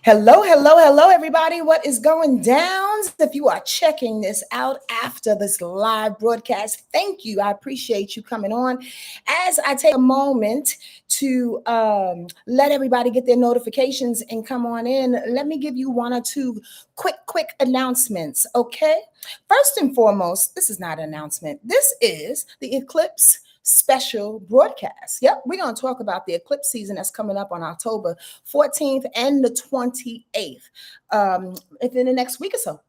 Hello, hello, hello, everybody. What is going down? If you are checking this out after this live broadcast, thank you. I appreciate you coming on. As I take a moment to let everybody get their notifications and come on in, let me give you one or two quick announcements, okay? First and foremost, this is not an announcement. This is the Eclipse special broadcast. Yep, we're going to talk about the eclipse season that's coming up on October 14th and the 28th. Within the next week or so.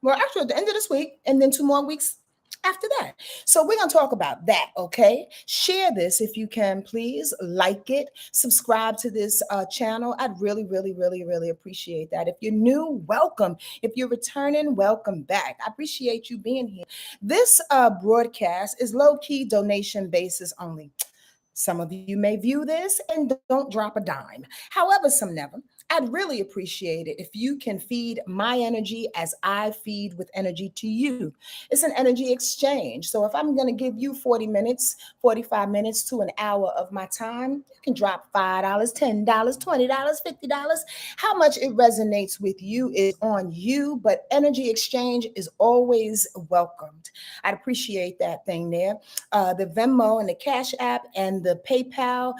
Well, actually, at the end of this week, and then 2 more weeks after that. So we're going to talk about that, okay? Share this if you can, please. Like it, subscribe to this channel. I'd really appreciate that. If you're new, welcome. If you're returning, welcome back. I appreciate you being here. This broadcast is low-key donation basis only. Some of you may view this and don't drop a dime. However, some never. I'd really appreciate it if you can feed my energy as I feed with energy to you. It's an energy exchange. So if I'm going to give you 40 minutes, 45 minutes to an hour of my time, you can drop $5, $10, $20, $50. How much it resonates with you is on you, but energy exchange is always welcomed. I'd appreciate that thing there. The Venmo and the Cash App and the PayPal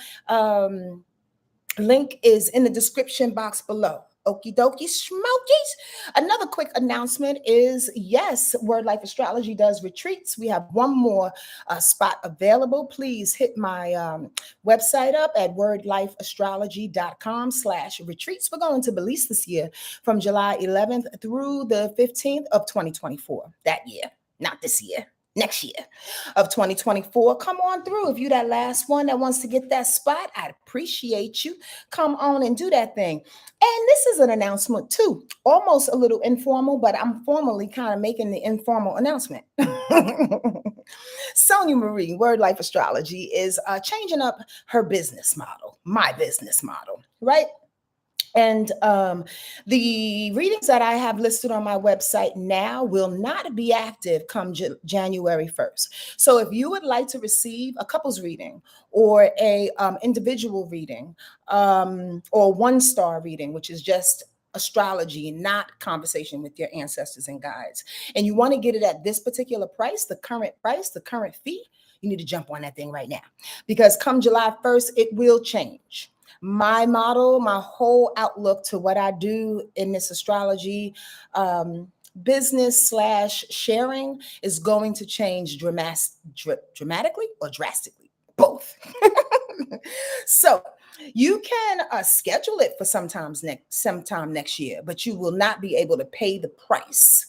link is in the description box below. Okie dokie smokies. Another quick announcement is yes, Wordlife Astrology does retreats. We have one more spot available. Please hit my website up at wordlifeastrology.com/retreats. We're going to Belize this year from July 11th through the 15th of 2024. That year, not this year. Next year of 2024. Come on through. If you that last one that wants to get that spot, I'd appreciate you. Come on and do that thing. And this is an announcement too, almost a little informal, but I'm formally kind of making the informal announcement. SonjaMarie, Wordlife Astrology, is changing up her business model, my business model, right? And the readings that I have listed on my website now will not be active come January 1st. So if you would like to receive a couples reading or a individual reading or one-star reading, which is just astrology, not conversation with your ancestors and guides, and you want to get it at this particular price, the current fee, you need to jump on that thing right now. Because come July 1st, it will change. My model, my whole outlook to what I do in this astrology business / sharing is going to change dramatically or drastically, both. So you can schedule it for sometime next year, but you will not be able to pay the price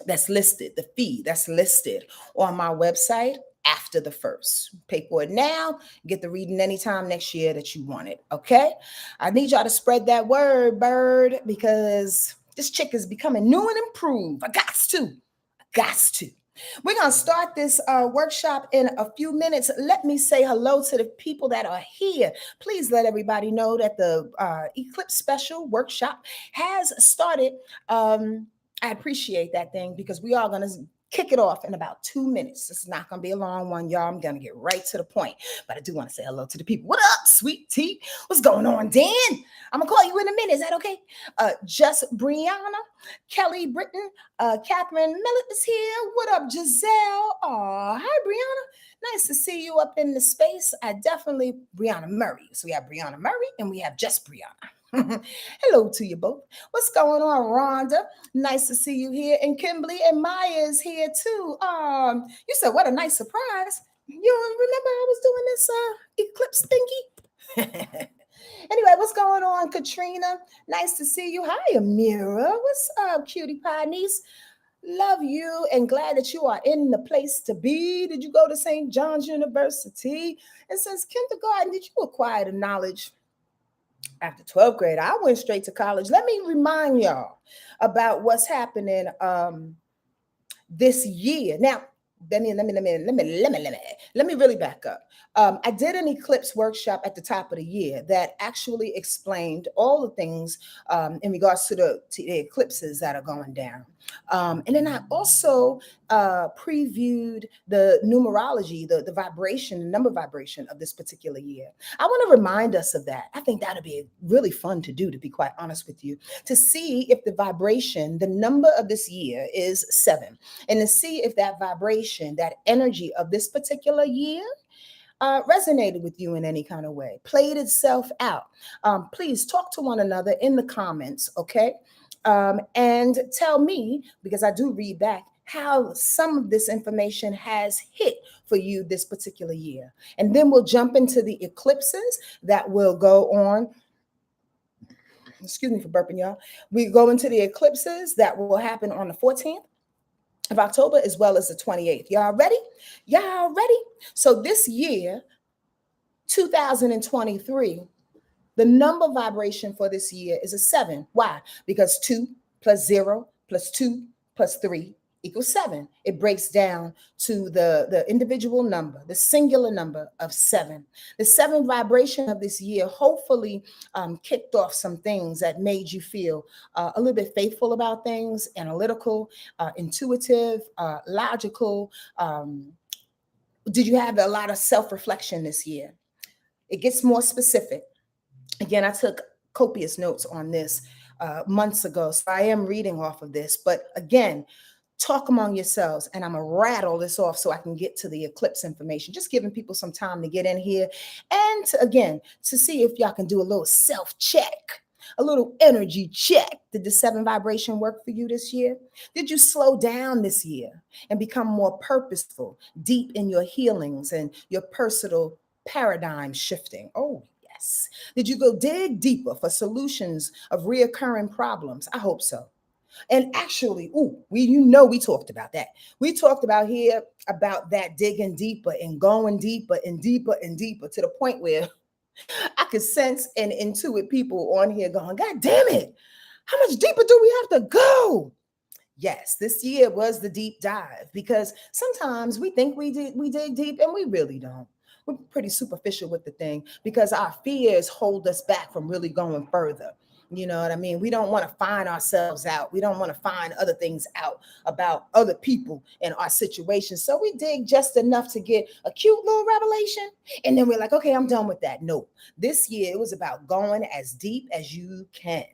that's listed, the fee that's listed on my website after the 1st. Pay for it now, get the reading anytime next year that you want it, okay? I need y'all to spread that word, bird, because this chick is becoming new and improved. I got to. We're going to start this workshop in a few minutes. Let me say hello to the people that are here. Please let everybody know that the Eclipse Special Workshop has started. I appreciate that thing because we are going to kick it off in about 2 minutes. It's not going to be a long one, y'all. I'm going to get right to the point. But I do want to say hello to the people. What up, sweet tea? What's going on, Dan? I'm going to call you in a minute. Is that okay? Just Brianna, Kelly Britton, Catherine Millet is here. What up, Giselle? Oh, hi, Brianna. Nice to see you up in the space. Brianna Murray. So we have Brianna Murray and we have just Brianna. Hello to you both. What's going on, Rhonda? Nice to see you here. And Kimberly and Maya is here too. You said what a nice surprise. You remember I was doing this eclipse thingy? Anyway, what's going on, Katrina? Nice to see you. Hi, Amira. What's up, cutie pie niece? Love you and glad that you are in the place to be. Did you go to St. John's University? And since kindergarten, did you acquire the knowledge? After 12th grade, I went straight to college. Let me remind y'all about what's happening this year. Now, let me really back up. I did an eclipse workshop at the top of the year that actually explained all the things in regards to the eclipses that are going down. And then I also previewed the numerology, the vibration, the number vibration of this particular year. I want to remind us of that. I think that'd be really fun to do, to be quite honest with you, to see if the vibration, the number of this year is 7, and to see if that vibration, that energy of this particular year resonated with you in any kind of way, played itself out. Please talk to one another in the comments, okay? And tell me, because I do read back, how some of this information has hit for you this particular year. And then we'll jump into the eclipses that will go on. Excuse me for burping, y'all. We go into the eclipses that will happen on the 14th of October as well as the 28th. Y'all ready? Y'all ready? So this year, 2023, the number vibration for this year is a 7. Why? Because 2 plus 0 plus 2 plus 3 equals 7. It breaks down to the individual number, the singular number of 7. The 7 vibration of this year hopefully kicked off some things that made you feel a little bit faithful about things, analytical, intuitive, logical. Did you have a lot of self-reflection this year? It gets more specific. Again, I took copious notes on this months ago, so I am reading off of this. But again, talk among yourselves, and I'm going to rattle this off so I can get to the eclipse information, just giving people some time to get in here and to see if y'all can do a little self-check, a little energy check. Did the 7 vibration work for you this year? Did you slow down this year and become more purposeful, deep in your healings and your personal paradigm shifting? Oh, yes. Did you go dig deeper for solutions of reoccurring problems? I hope so. And actually, we talked about that. We talked about here about that digging deeper and going deeper and deeper and deeper to the point where I could sense and intuit people on here going, God damn it, how much deeper do we have to go? Yes, this year was the deep dive, because sometimes we think we dig deep and we really don't. We're pretty superficial with the thing because our fears hold us back from really going further. You know what I mean? We don't want to find ourselves out. We don't want to find other things out about other people and our situation. So we dig just enough to get a cute little revelation. And then we're like, okay, I'm done with that. No, this year it was about going as deep as you can.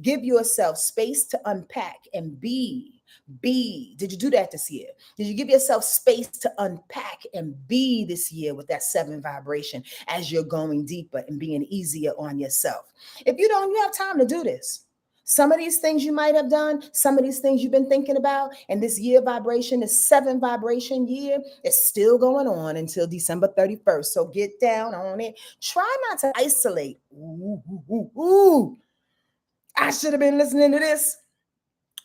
Give yourself space to unpack and be. Did you do that this year? Did you give yourself space to unpack and be this year with that 7 vibration as you're going deeper and being easier on yourself? If you don't, you have time to do this. Some of these things you might have done, some of these things you've been thinking about, and this year vibration, this 7 vibration year, is still going on until December 31st. So get down on it. Try not to isolate. Ooh. I should have been listening to this.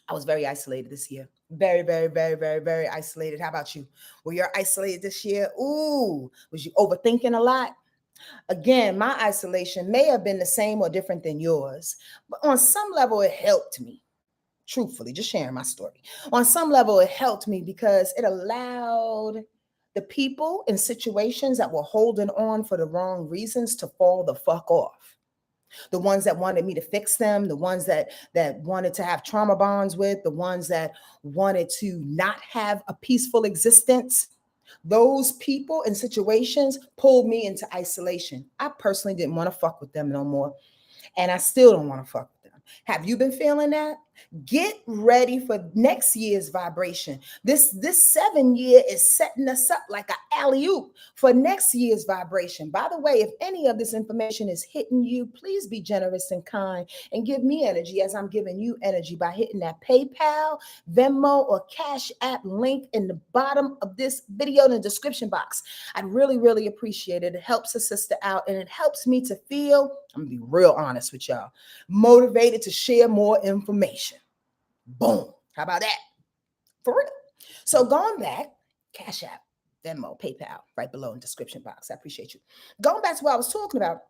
I was very isolated this year. Very, very, very, very, very isolated. How about you? Were you isolated this year? Ooh, was you overthinking a lot? Again, my isolation may have been the same or different than yours, but on some level, it helped me. Truthfully, just sharing my story. On some level, it helped me because it allowed the people in situations that were holding on for the wrong reasons to fall the fuck off. The ones that wanted me to fix them, the ones that wanted to have trauma bonds with, the ones that wanted to not have a peaceful existence. Those people and situations pulled me into isolation. I personally didn't want to fuck with them no more. And I still don't want to fuck with them. Have you been feeling that? Get ready for next year's vibration. This 7 year is setting us up like an alley-oop for next year's vibration. By the way, if any of this information is hitting you, please be generous and kind and give me energy as I'm giving you energy by hitting that PayPal, Venmo, or Cash App link in the bottom of this video in the description box. I'd really, really appreciate it. It helps a sister out and it helps me to feel, I'm gonna be real honest with y'all, motivated to share more information. Boom. How about that? For real. So going back, Cash App, Venmo, PayPal, right below in the description box. I appreciate you. Going back to what I was talking about,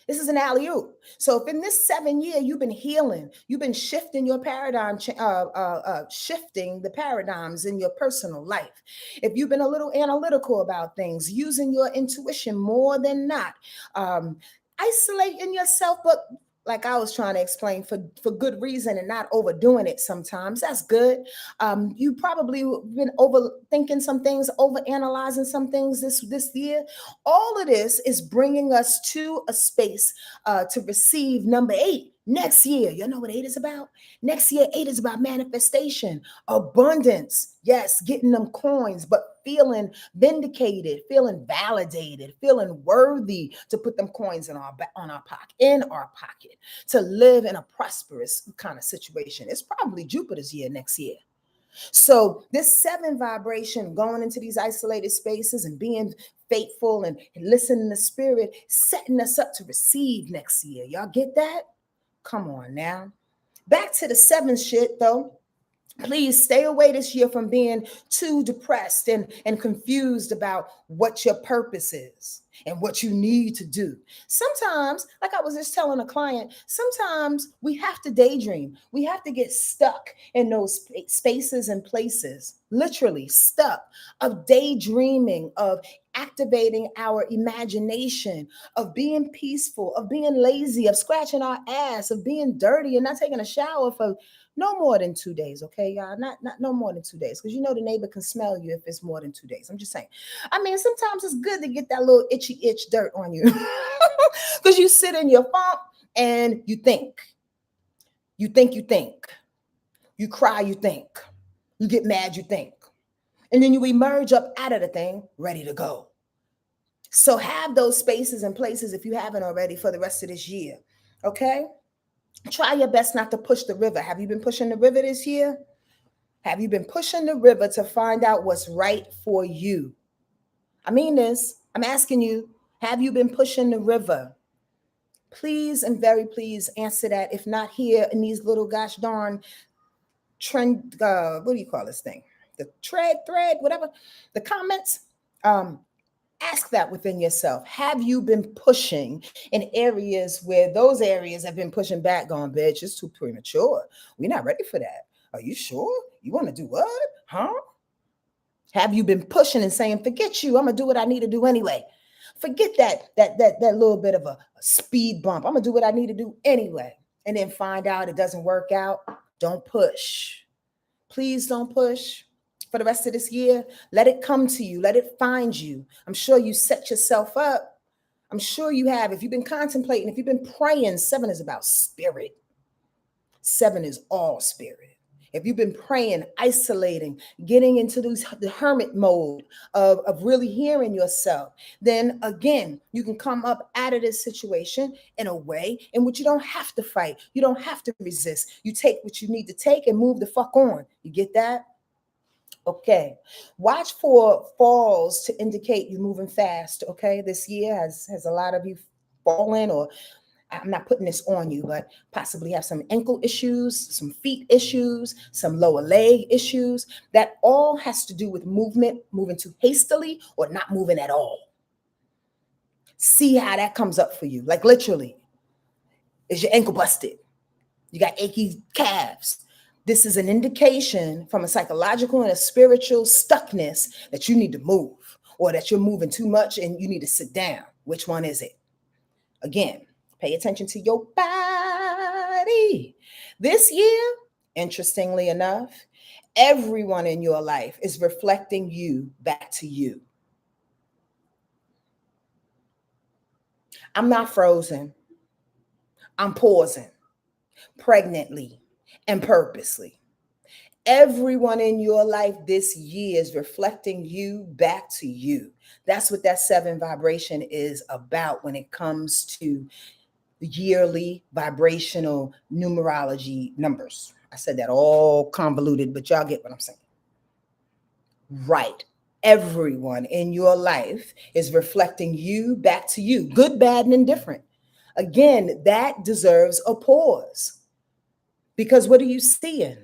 this is an alley-oop. So if in this 7 year you've been healing, you've been shifting your paradigm, shifting the paradigms in your personal life. If you've been a little analytical about things, using your intuition more than not, isolating yourself, but like I was trying to explain, for good reason and not overdoing it sometimes. That's good. You probably been overthinking some things, overanalyzing some things this year. All of this is bringing us to a space to receive number 8 next year. You know what 8 is about? Next year, 8 is about manifestation, abundance. Yes, getting them coins, but feeling vindicated, feeling validated, feeling worthy to put them coins in our pocket, to live in a prosperous kind of situation. It's probably Jupiter's year next year. So this 7 vibration, going into these isolated spaces and being faithful and listening to spirit, setting us up to receive next year. Y'all get that? Come on now. Back to the 7 shit though. Please stay away this year from being too depressed and confused about what your purpose is and what you need to do. Sometimes, like I was just telling a client, sometimes we have to daydream. We have to get stuck in those spaces and places, literally stuck, of daydreaming, of activating our imagination, of being peaceful, of being lazy, of scratching our ass, of being dirty and not taking a shower for no more than 2 days, okay, y'all? Not no more than 2 days, because you know the neighbor can smell you if it's more than 2 days. I'm just saying. I mean, sometimes it's good to get that little itchy itch dirt on you, because you sit in your funk and you think, you cry, you think, you get mad, you think, and then you emerge up out of the thing ready to go. So have those spaces and places, if you haven't already, for the rest of this year, okay? Try your best not to push the river. Have you been pushing the river this year? Have you been pushing the river to find out what's right for you? I mean this. I'm asking you, have you been pushing the river? Please and very please answer that. If not here in these little gosh darn trend, what do you call this thing? The thread, whatever, the comments. Ask that within yourself. Have you been pushing in areas where those areas have been pushing back, going, bitch, it's too premature. We're not ready for that. Are you sure? You want to do what? Huh? Have you been pushing and saying, forget you, I'm going to do what I need to do anyway. Forget that little bit of a speed bump. I'm going to do what I need to do anyway. And then find out it doesn't work out. Don't push. Please don't push. For the rest of this year, let it come to you. Let it find you. I'm sure you set yourself up. I'm sure you have. If you've been contemplating, if you've been praying, 7 is about spirit. 7 is all spirit. If you've been praying, isolating, getting into the hermit mode of really hearing yourself, then again, you can come up out of this situation in a way in which you don't have to fight. You don't have to resist. You take what you need to take and move the fuck on. You get that? Okay, watch for falls to indicate you're moving fast. Okay, this year has a lot of you fallen, or I'm not putting this on you, but possibly have some ankle issues, some feet issues, some lower leg issues. That all has to do with movement, moving too hastily or not moving at all. See how that comes up for you. Like literally, is your ankle busted? You got achy calves. This is an indication from a psychological and a spiritual stuckness that you need to move, or that you're moving too much and you need to sit down. Which one is it? Again, pay attention to your body. This year, interestingly enough, everyone in your life is reflecting you back to you. I'm not frozen. I'm pausing pregnantly and purposely. Everyone in your life this year is reflecting you back to you. That's what that 7 vibration is about when it comes to yearly vibrational numerology numbers. I said that all convoluted, but y'all get what I'm saying. Right. Everyone in your life is reflecting you back to you, good, bad, and indifferent. Again, that deserves a pause. Because what are you seeing?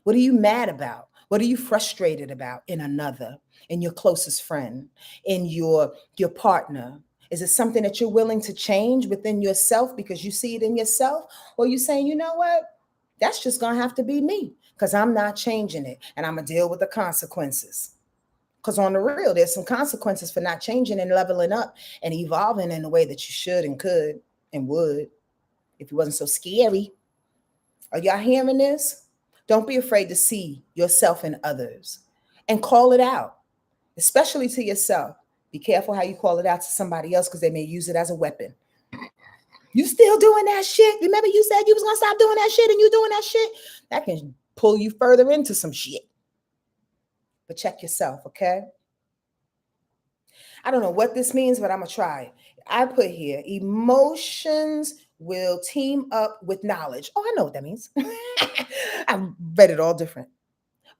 What are you mad about? What are you frustrated about in another, in your closest friend, in your partner? Is it something that you're willing to change within yourself because you see it in yourself? Or you saying, you know what? That's just going to have to be me because I'm not changing it and I'm going to deal with the consequences. Because on the real, there's some consequences for not changing and leveling up and evolving in the way that you should and could and would. if it wasn't so scary. Are y'all hearing this? Don't be afraid to see yourself in others and call it out, especially to yourself. Be careful how you call it out to somebody else because they may use it as a weapon. You still doing that shit? Remember you said you was going to stop doing that shit and you doing that shit? That can pull you further into some shit. But check yourself, okay? I don't know what this means, but I'm going to try. I put here, emotions will team up with knowledge. Oh, I know what that means. I've read it all different.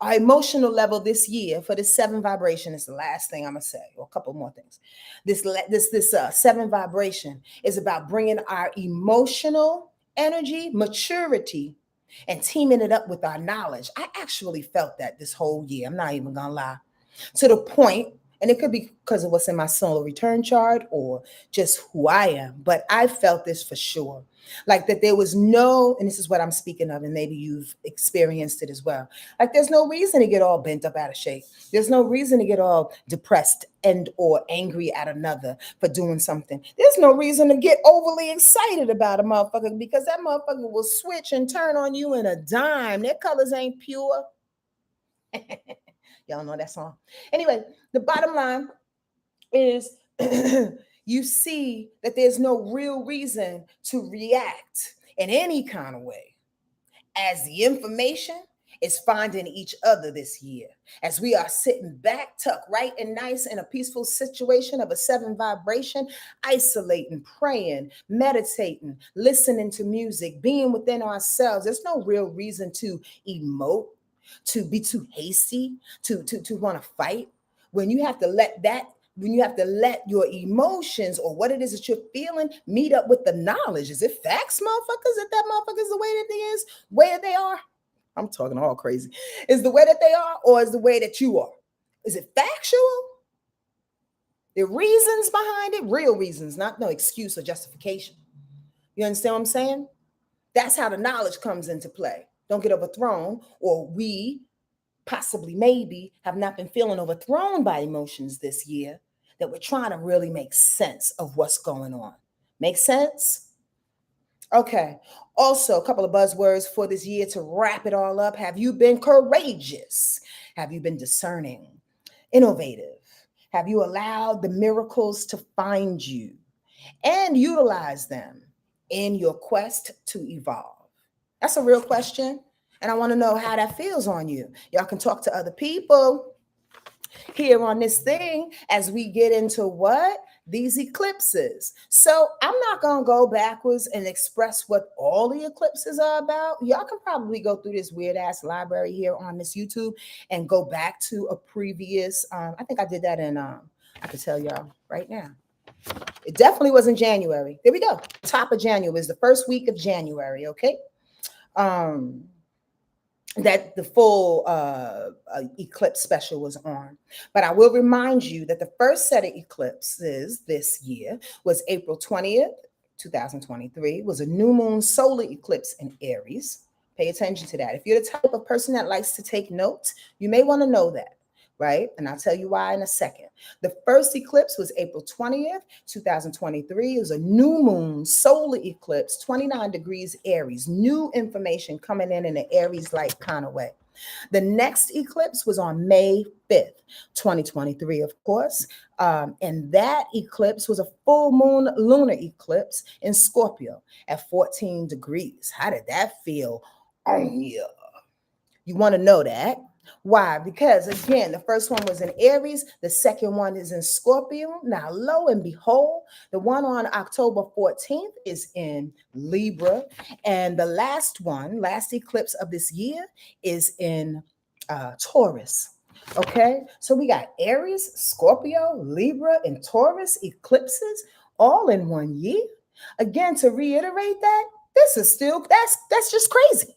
Our emotional level this year for this 7 vibration is the last thing I'm gonna say, or a couple more things. This 7 vibration is about bringing our emotional energy, maturity, and teaming it up with our knowledge. I actually felt that this whole year. I'm not even gonna lie, to the point. And it could be because of what's in my solar return chart or just who I am. But I felt this for sure. Like that there was no, and this is what I'm speaking of, and maybe you've experienced it as well. Like there's no reason to get all bent up out of shape. There's no reason to get all depressed and or angry at another for doing something. There's no reason to get overly excited about a motherfucker because that motherfucker will switch and turn on you in a dime. Their colors ain't pure. Y'all know that song. Anyway, the bottom line is you see that there's no real reason to react in any kind of way as the information is finding each other this year. As we are sitting back, tucked right and nice in a peaceful situation of a 7 vibration, isolating, praying, meditating, listening to music, being within ourselves. There's no real reason to emote, to be too hasty, to want to fight. When you have to let your emotions or what it is that you're feeling meet up with the knowledge. Is it facts, motherfuckers, that motherfuckers the way that it is, where they are? I'm talking all crazy. Is the way that they are or is the way that you are? Is it factual? The reasons behind it, real reasons, not no excuse or justification. You understand what I'm saying? That's how the knowledge comes into play. Don't get overthrown, or we possibly maybe have not been feeling overthrown by emotions this year, that we're trying to really make sense of what's going on. Make sense? Okay. Also, a couple of buzzwords for this year to wrap it all up. Have you been courageous? Have you been discerning, innovative? Have you allowed the miracles to find you and utilize them in your quest to evolve? That's a real question. And I want to know how that feels on you. Y'all can talk to other people here on this thing as we get into what? These eclipses. So I'm not going to go backwards and express what all the eclipses are about. Y'all can probably go through this weird ass library here on this YouTube and go back to a previous, I think I did that in, I can tell y'all right now. It definitely was in January. There we go. Top of January is the first week of January. Okay. That the full eclipse special was on. But I will remind you that the first set of eclipses this year was April 20th, 2023, was a new moon solar eclipse in Aries. Pay attention to that. If you're the type of person that likes to take notes, you may want to know that, right? And I'll tell you why in a second. The first eclipse was April 20th, 2023. It was a new moon solar eclipse, 29 degrees Aries. New information coming in an Aries-like kind of way. The next eclipse was on May 5th, 2023, of course. And that eclipse was a full moon lunar eclipse in Scorpio at 14 degrees. How did that feel on you? You want to know that. Why? Because again, the first one was in Aries. The second one is in Scorpio. Now, lo and behold, the one on October 14th is in Libra. And the last eclipse of this year is in Taurus. Okay. So we got Aries, Scorpio, Libra, and Taurus eclipses all in 1 year. Again, to reiterate that, this is still, that's just crazy.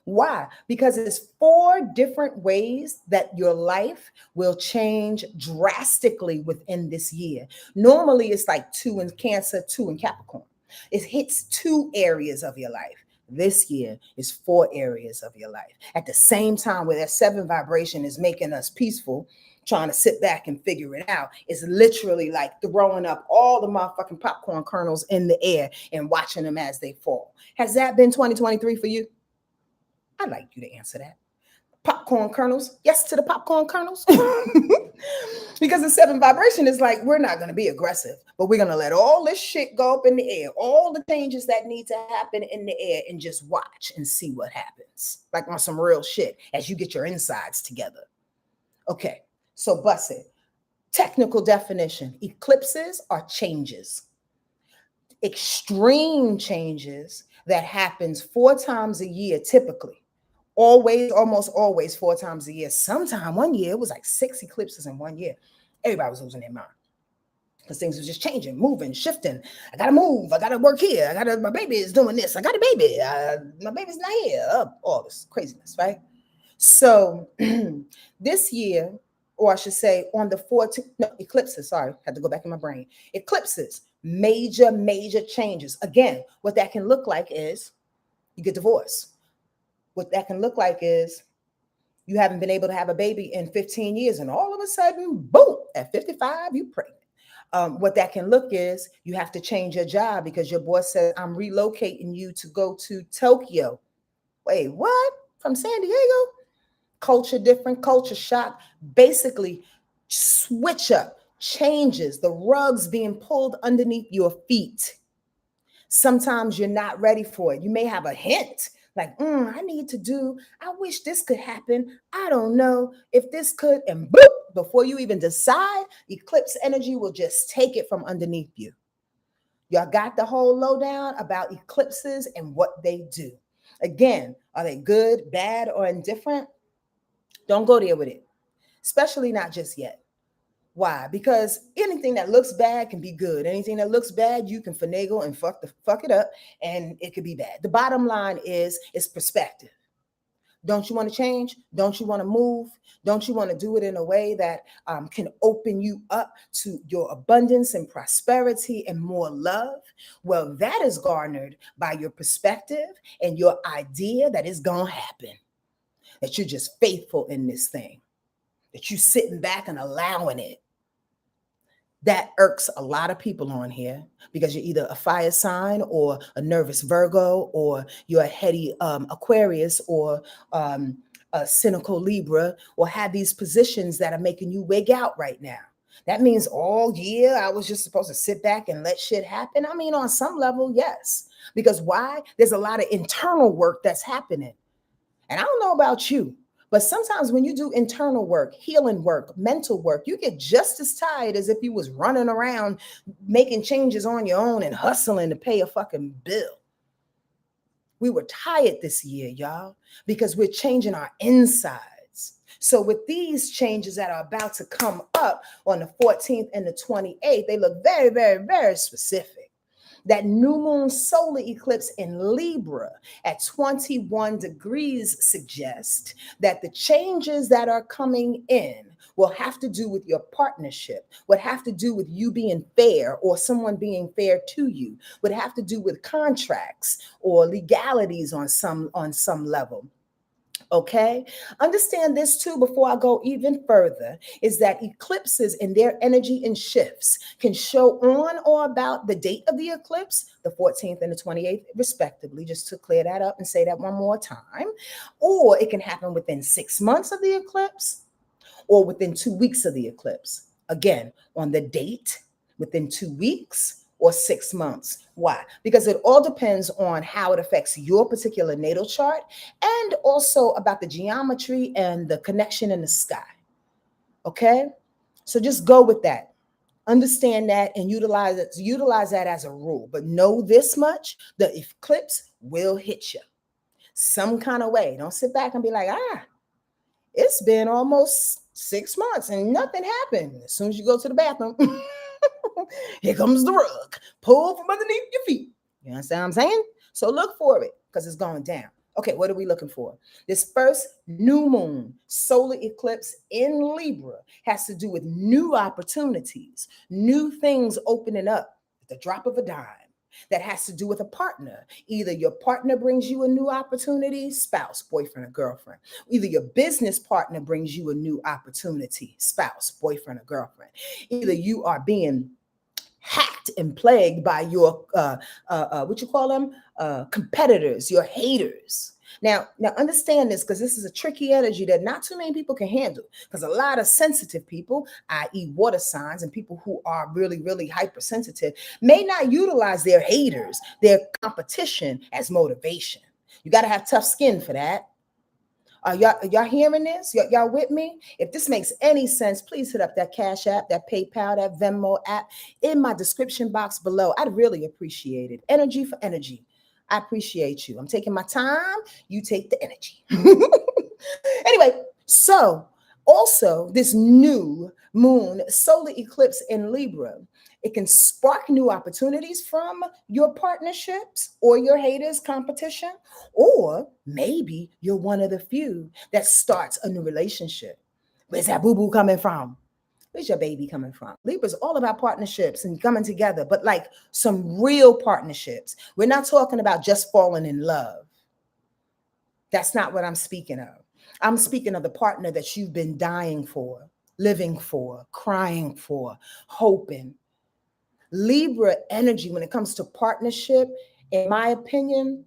Why? Because it's 4 different ways that your life will change drastically within this year. Normally, it's like 2 in Cancer, 2 in Capricorn. It hits 2 areas of your life. This year is 4 areas of your life. At the same time, where that 7 vibration is making us peaceful, trying to sit back and figure it out. It's literally like throwing up all the motherfucking popcorn kernels in the air and watching them as they fall. Has that been 2023 for you? I'd like you to answer that. Popcorn kernels. Yes to the popcorn kernels. Because the seventh vibration is like, we're not going to be aggressive, but we're going to let all this shit go up in the air, all the changes that need to happen in the air, and just watch and see what happens. Like on some real shit as you get your insides together. Okay, so bust it. Technical definition: eclipses are changes, extreme changes that happens 4 times a year typically. Always, almost always 4 times a year. Sometime one year, it was like 6 eclipses in 1 year. Everybody was losing their mind because things were just changing, moving, shifting. I got to move. I got to work here. My baby is doing this. I got a baby. My baby's not here. All this craziness, right? So this year, or I should say on the 14th, no, eclipses, sorry, had to go back in my brain. Eclipses, major changes. Again, what that can look like is you get divorced. What that can look like is you haven't been able to have a baby in 15 years, and all of a sudden, boom, at 55, you pregnant. What that can look is you have to change your job because your boss says, I'm relocating you to go to Tokyo. Wait, what? From San Diego? Culture different, culture shock. Basically, switch up, changes, the rugs being pulled underneath your feet. Sometimes you're not ready for it. You may have a hint like, I wish this could happen. I don't know if this could, and boop, before you even decide, eclipse energy will just take it from underneath you. Y'all got the whole lowdown about eclipses and what they do. Again, are they good, bad, or indifferent? Don't go there with it, especially not just yet. Why? Because anything that looks bad can be good. Anything that looks bad, you can finagle and fuck it up, and it could be bad. The bottom line is it's perspective. Don't you want to change? Don't you want to move? Don't you want to do it in a way that can open you up to your abundance and prosperity and more love? Well, that is garnered by your perspective and your idea that it's going to happen, that you're just faithful in this thing, that you're sitting back and allowing it. That irks a lot of people on here because you're either a fire sign or a nervous Virgo, or you're a heady Aquarius, or a cynical Libra, or have these positions that are making you wig out right now. That means all year I was just supposed to sit back and let shit happen. I mean, on some level, yes. Because why? There's a lot of internal work that's happening. And I don't know about you, but sometimes when you do internal work, healing work, mental work, you get just as tired as if you was running around making changes on your own and hustling to pay a fucking bill. We were tired this year, y'all, because we're changing our insides. So with these changes that are about to come up on the 14th and the 28th, they look very, very, very specific. That new moon solar eclipse in Libra at 21 degrees suggests that the changes that are coming in will have to do with your partnership, would have to do with you being fair or someone being fair to you, would have to do with contracts or legalities on some level. Okay, understand this too before I go even further, is that eclipses in their energy and shifts can show on or about the date of the eclipse, the 14th and the 28th, respectively, just to clear that up and say that one more time. Or it can happen within 6 months of the eclipse or within 2 weeks of the eclipse. Again, on the date, within 2 weeks or 6 months. Why? Because it all depends on how it affects your particular natal chart and also about the geometry and the connection in the sky. Okay? So just go with that. Understand that and utilize that as a rule. But know this much, the eclipse will hit you some kind of way. Don't sit back and be like, it's been almost 6 months and nothing happened. As soon as you go to the bathroom, here comes the rug, pull from underneath your feet. You understand what I'm saying? So look for it because it's going down. Okay, what are we looking for? This first new moon solar eclipse in Libra has to do with new opportunities, new things opening up at the drop of a dime. that has to do with a partner. Either your partner brings you a new opportunity, spouse, boyfriend, or girlfriend. Either your business partner brings you a new opportunity, spouse, boyfriend, or girlfriend. Either you are being hacked and plagued by your what you call them, competitors, your haters. Now understand this, because this is a tricky energy that not too many people can handle, because a lot of sensitive people, i.e. water signs, and people who are really, really hypersensitive may not utilize their haters, their competition, as motivation. You got to have tough skin for that. Y'all hearing this? Y'all with me? If this makes any sense, please hit up that Cash App, that PayPal, that Venmo app in my description box below. I'd really appreciate it. Energy for energy. I appreciate you. I'm taking my time. You take the energy. Anyway, so also this new moon solar eclipse in Libra, it can spark new opportunities from your partnerships or your haters' competition, or maybe you're one of the few that starts a new relationship. Where's that boo-boo coming from? Where's your baby coming from? Libra's all about partnerships and coming together, but like some real partnerships. We're not talking about just falling in love. That's not what I'm speaking of. I'm speaking of the partner that you've been dying for, living for, crying for, hoping. Libra energy, when it comes to partnership, in my opinion,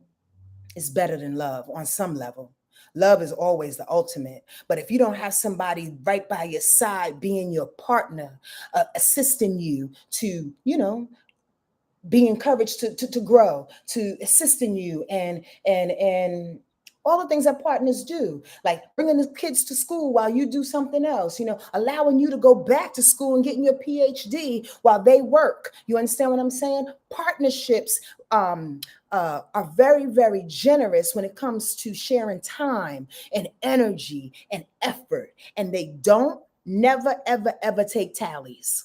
is better than love on some level. Love is always the ultimate. But if you don't have somebody right by your side, being your partner, assisting you to, be encouraged to grow, to assisting you, and all the things that partners do, like bringing the kids to school while you do something else, allowing you to go back to school and getting your PhD while they work. You understand what I'm saying? Partnerships are very, very generous when it comes to sharing time and energy and effort, and they don't never, ever, ever take tallies.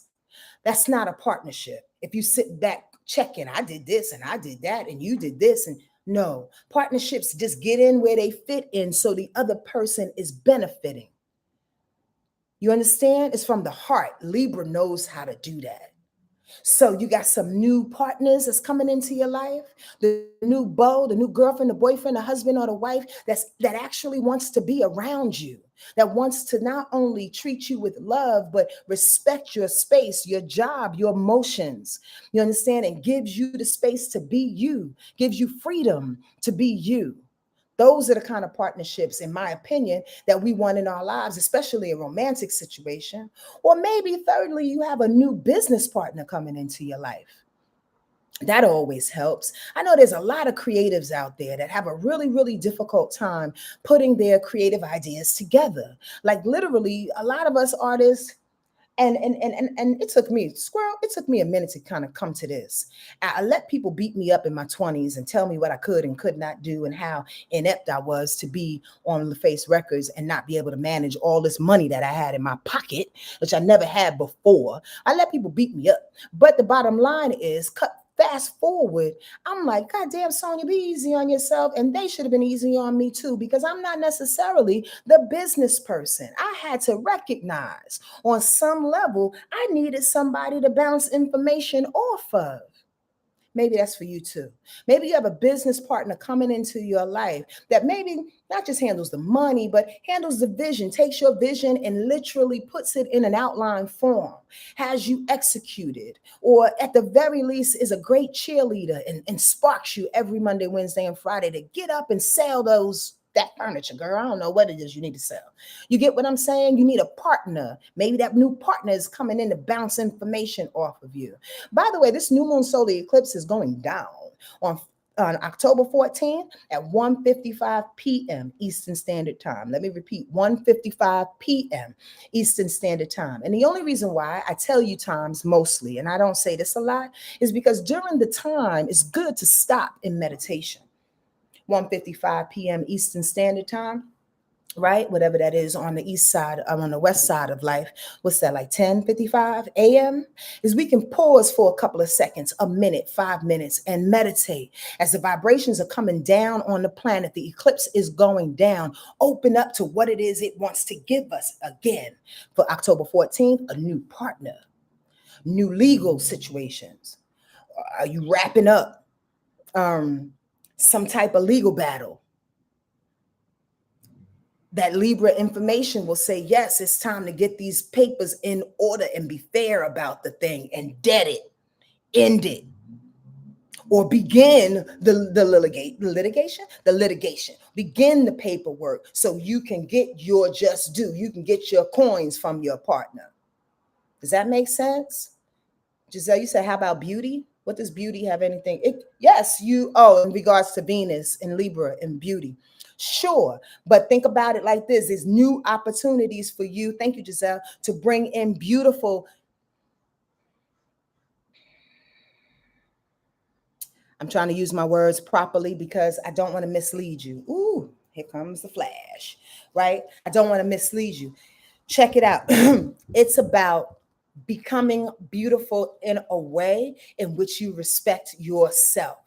That's not a partnership. If you sit back checking, I did this and I did that and you did this, and no, partnerships just get in where they fit in, so the other person is benefiting. You understand? It's from the heart. Libra knows how to do that. So you got some new partners that's coming into your life, the new beau, the new girlfriend, the boyfriend, the husband, or the wife that actually wants to be around you, that wants to not only treat you with love, but respect your space, your job, your emotions. You understand? And gives you the space to be you, gives you freedom to be you. Those are the kind of partnerships, in my opinion, that we want in our lives, especially a romantic situation. Or maybe thirdly, you have a new business partner coming into your life. That always helps. I know there's a lot of creatives out there that have a really, really difficult time putting their creative ideas together. Like literally, a lot of us artists, and it took me, squirrel, it took me a minute to kind of come to this. I let people beat me up in my 20s and tell me what I could and could not do, and how inept I was to be on LaFace Records and not be able to manage all this money that I had in my pocket, which I never had before. I let people beat me up. But the bottom line is, fast forward, I'm like, God damn, Sonja, be easy on yourself. And they should have been easy on me too, because I'm not necessarily the business person. I had to recognize on some level, I needed somebody to bounce information off of. Maybe that's for you too. Maybe you have a business partner coming into your life that maybe not just handles the money, but handles the vision, takes your vision and literally puts it in an outline form, has you executed, or at the very least is a great cheerleader and sparks you every Monday, Wednesday, and Friday to get up and sell that furniture, girl. I don't know what it is you need to sell. You get what I'm saying? You need a partner. Maybe that new partner is coming in to bounce information off of you. By the way, this new moon solar eclipse is going down on October 14th at 1:55 p.m. Eastern Standard Time. Let me repeat, 1:55 p.m. Eastern Standard Time. And the only reason why I tell you times mostly, and I don't say this a lot, is because during the time, it's good to stop in meditation. 1:55 p.m. Eastern Standard Time, right? Whatever that is on the east side, on the west side of life. What's that, like 10:55 a.m.? Is we can pause for a couple of seconds, a minute, 5 minutes, and meditate. As the vibrations are coming down on the planet, the eclipse is going down. Open up to what it is it wants to give us. Again, for October 14th, a new partner, new legal situations, Are you wrapping up some type of legal battle? That Libra information will say, yes, it's time to get these papers in order and be fair about the thing and dead it, end it, or begin the litigation, begin the paperwork so you can get your just due. You can get your coins from your partner. Does that make sense? Giselle, you said, how about beauty? What does beauty have anything? Yes, in regards to Venus and Libra and beauty. Sure, but think about it like this. There's new opportunities for you, thank you, Giselle, to bring in beautiful. I'm trying to use my words properly because I don't want to mislead you. Ooh, here comes the flash, right? I don't want to mislead you. Check it out. It's about becoming beautiful in a way in which you respect yourself.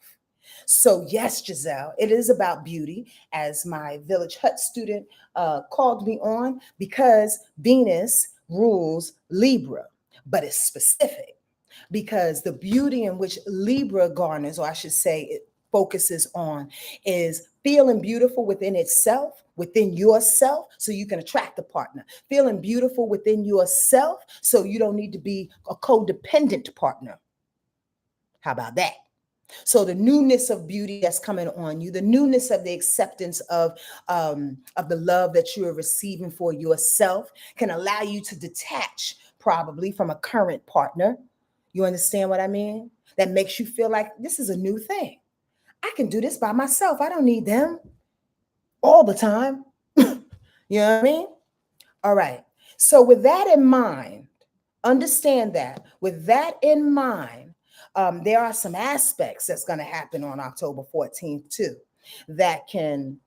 So yes, Giselle, it is about beauty, as my Village Hut student called me on, because Venus rules Libra, but it's specific because the beauty in which Libra garners, or I should say it focuses on, is feeling beautiful within itself, within yourself, so you can attract a partner. Feeling beautiful within yourself, so you don't need to be a codependent partner. How about that? So the newness of beauty that's coming on you, the newness of the acceptance of the love that you are receiving for yourself, can allow you to detach probably from a current partner. You understand what I mean? That makes you feel like this is a new thing. I can do this by myself. I don't need them all the time. You know what I mean? All right. So with that in mind, understand that with that in mind, there are some aspects that's going to happen on October 14th too, that can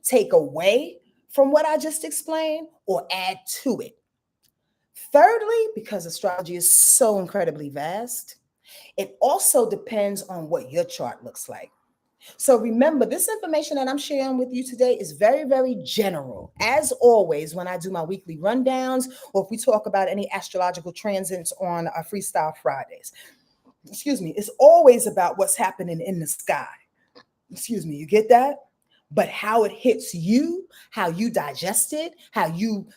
take away from what I just explained or add to it. Thirdly, because astrology is so incredibly vast, it also depends on what your chart looks like. So remember, this information that I'm sharing with you today is very, very general. As always, when I do my weekly rundowns, or if we talk about any astrological transits on our Freestyle Fridays, it's always about what's happening in the sky. You get that? But how it hits you, how you digest it, how you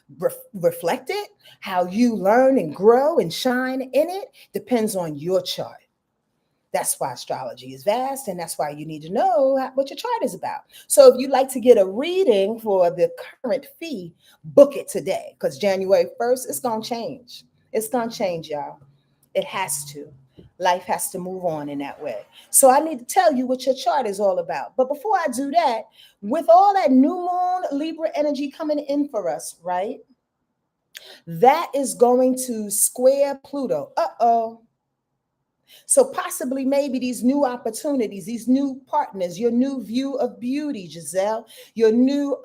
reflect it, how you learn and grow and shine in it, depends on your chart. That's why astrology is vast, and that's why you need to know what your chart is about. So if you'd like to get a reading for the current fee, book it today, because January 1st, it's going to change. It's going to change, y'all. It has to. Life has to move on in that way. So I need to tell you what your chart is all about. But before I do that, with all that new moon Libra energy coming in for us, right? That is going to square Pluto. Uh-oh. So possibly maybe these new opportunities, these new partners, your new view of beauty, Giselle, your new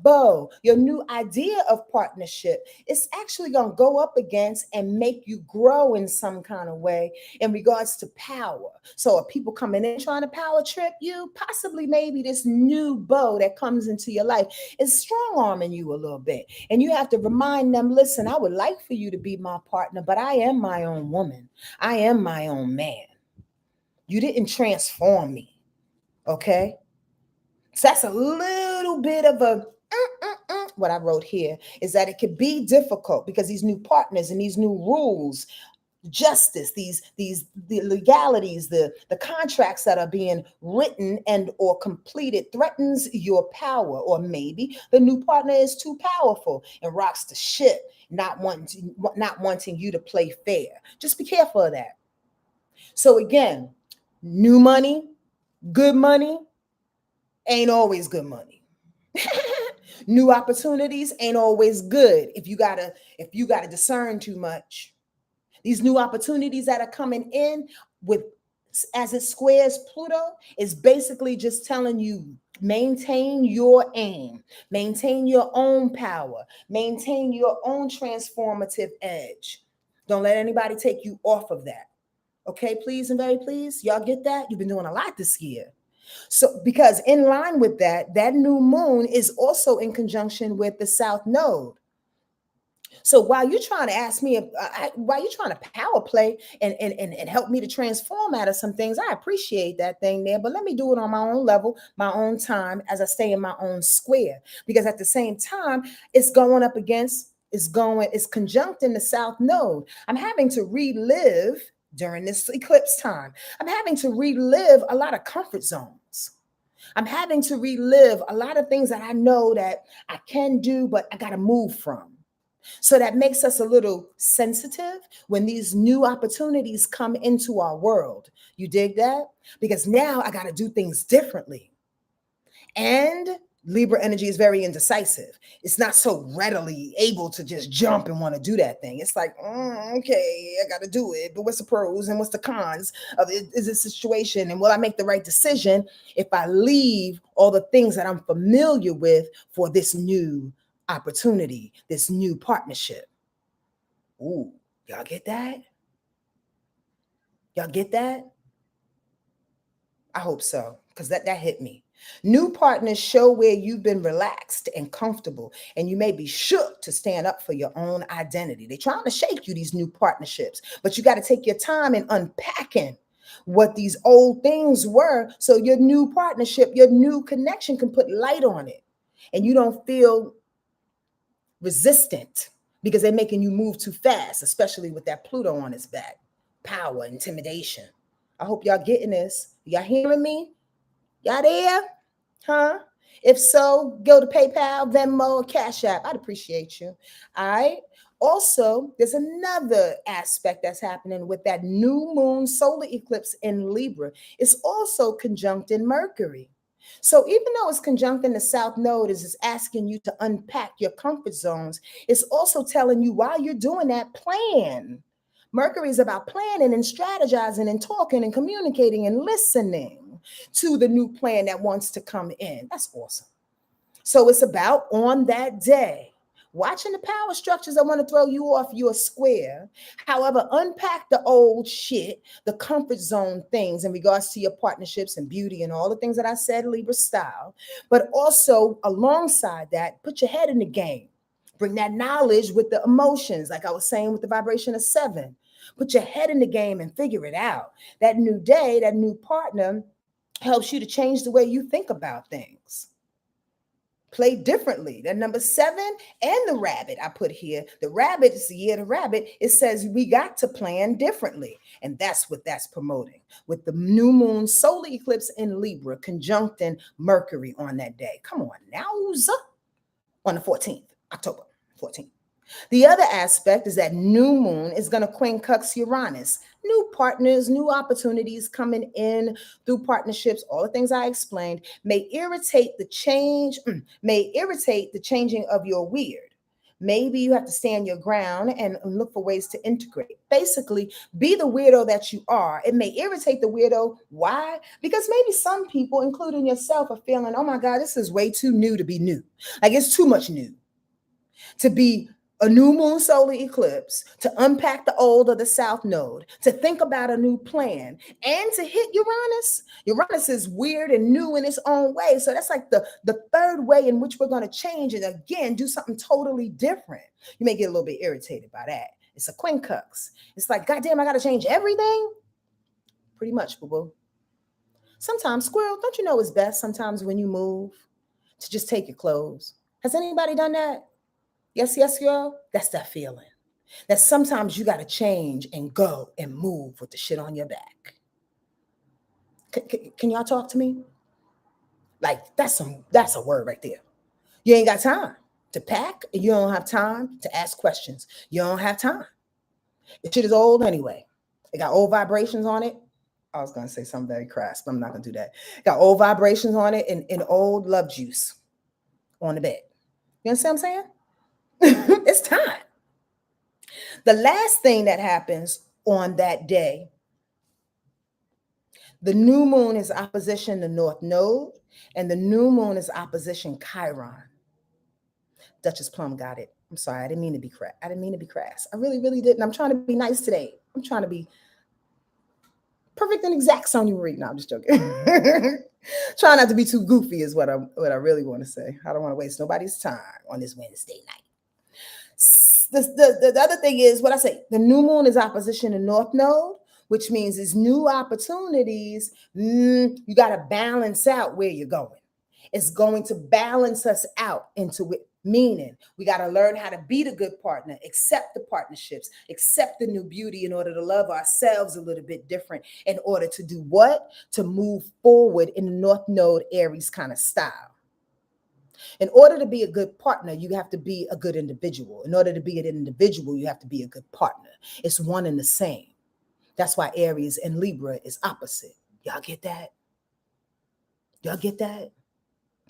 bow, your new idea of partnership, it's actually going to go up against and make you grow in some kind of way in regards to power. So are people coming in trying to power trip you? Possibly maybe this new bow that comes into your life is strong arming you a little bit. And you have to remind them, listen, I would like for you to be my partner, but I am my own woman. I am my own man. You didn't transform me. Okay? So that's a little bit of a what I wrote here is that it could be difficult because these new partners and these new rules, justice, the legalities, the contracts that are being written and or completed threatens your power, or maybe the new partner is too powerful and rocks the ship, not wanting you to play fair. Just be careful of that. So again, new money, good money ain't always good money. New opportunities ain't always good if you gotta discern too much. These new opportunities that are coming in with as it squares Pluto is basically just telling you maintain your aim, maintain your own power, maintain your own transformative edge. Don't let anybody take you off of that. Okay, please and very please. Y'all get that? You've been doing a lot this year. So, because in line with that, that new moon is also in conjunction with the South Node. So while you're trying to ask me, while you're trying to power play and help me to transform out of some things, I appreciate that thing there. But let me do it on my own level, my own time, as I stay in my own square. Because at the same time, it's going up against, it's conjunct in the South Node. I'm having to relive during this eclipse time. I'm having to relive a lot of comfort zones. I'm having to relive a lot of things that I know that I can do, but I got to move from. So that makes us a little sensitive when these new opportunities come into our world. You dig that? Because now I got to do things differently. And Libra energy is very indecisive. It's not so readily able to just jump and want to do that thing. It's like, okay, I got to do it. But what's the pros and what's the cons of it? Is this situation? And will I make the right decision if I leave all the things that I'm familiar with for this new opportunity, this new partnership? Ooh, y'all get that? Y'all get that? I hope so, because that hit me. New partners show where you've been relaxed and comfortable, and you may be shook to stand up for your own identity. They're trying to shake you, these new partnerships, but you got to take your time in unpacking what these old things were so your new partnership, your new connection can put light on it, and you don't feel resistant because they're making you move too fast, especially with that Pluto on its back. Power, intimidation. I hope y'all getting this. Y'all hearing me? Y'all there? Huh? If so, go to PayPal, Venmo, or Cash App. I'd appreciate you. All right. Also, there's another aspect that's happening with that new moon solar eclipse in Libra. It's also conjunct in Mercury. So even though it's conjunct in the South Node, is asking you to unpack your comfort zones, it's also telling you while you're doing that, plan. Mercury is about planning and strategizing and talking and communicating and listening to the new plan that wants to come in. That's awesome. So it's about on that day, watching the power structures that want to throw you off your square. However, unpack the old shit, the comfort zone things in regards to your partnerships and beauty and all the things that I said, Libra style. But also alongside that, put your head in the game. Bring that knowledge with the emotions, like I was saying with the vibration of 7. Put your head in the game and figure it out. That new day, that new partner helps you to change the way you think about things. Play differently. That number 7 and the rabbit I put here. The rabbit is the year of the rabbit. It says we got to plan differently. And that's what that's promoting. With the new moon solar eclipse in Libra conjuncting Mercury on that day. Come on now. On the 14th, October 14th. The other aspect is that new moon is going to quincunx Uranus. New partners, new opportunities coming in through partnerships, all the things I explained may irritate the changing of your weird. Maybe you have to stand your ground and look for ways to integrate. Basically, be the weirdo that you are. It may irritate the weirdo. Why? Because maybe some people, including yourself, are feeling, oh my God, this is way too new to be new. Like it's too much new to be a new moon solar eclipse, to unpack the old of the South Node, to think about a new plan, and to hit Uranus. Uranus is weird and new in its own way. So that's like the third way in which we're going to change and again, do something totally different. You may get a little bit irritated by that. It's a quincunx. It's like, goddamn, I got to change everything? Pretty much, boo-boo. Sometimes, squirrel, don't you know it's best sometimes when you move to just take your clothes? Has anybody done that? Yes, girl. That's that feeling. That sometimes you got to change and go and move with the shit on your back. Can y'all talk to me? Like that's a word right there. You ain't got time to pack. And you don't have time to ask questions. You don't have time. The shit is old anyway. It got old vibrations on it. I was going to say something very crass, but I'm not going to do that. Got old vibrations on it and old love juice on the bed. You understand what I'm saying? It's time. The last thing that happens on that day, the new moon is opposition the North Node, and the new moon is opposition Chiron. Duchess Plum got it. I'm sorry, I didn't mean to be crass. I really, really didn't. I'm trying to be nice today. I'm trying to be perfect and exact, Sonya Marie. No, I'm just joking. Try not to be too goofy is what I really want to say. I don't want to waste nobody's time on this Wednesday night. The other thing is what I say, the new moon is opposition to North Node, which means it's new opportunities. You got to balance out where you're going. It's going to balance us out into it. Meaning, we got to learn how to be the good partner, accept the partnerships, accept the new beauty in order to love ourselves a little bit different, in order to do what? To move forward in the North Node Aries kind of style. In order to be a good partner, you have to be a good individual. In order to be an individual, you have to be a good partner. It's one and the same. That's why Aries and Libra is opposite. Y'all get that? Y'all get that?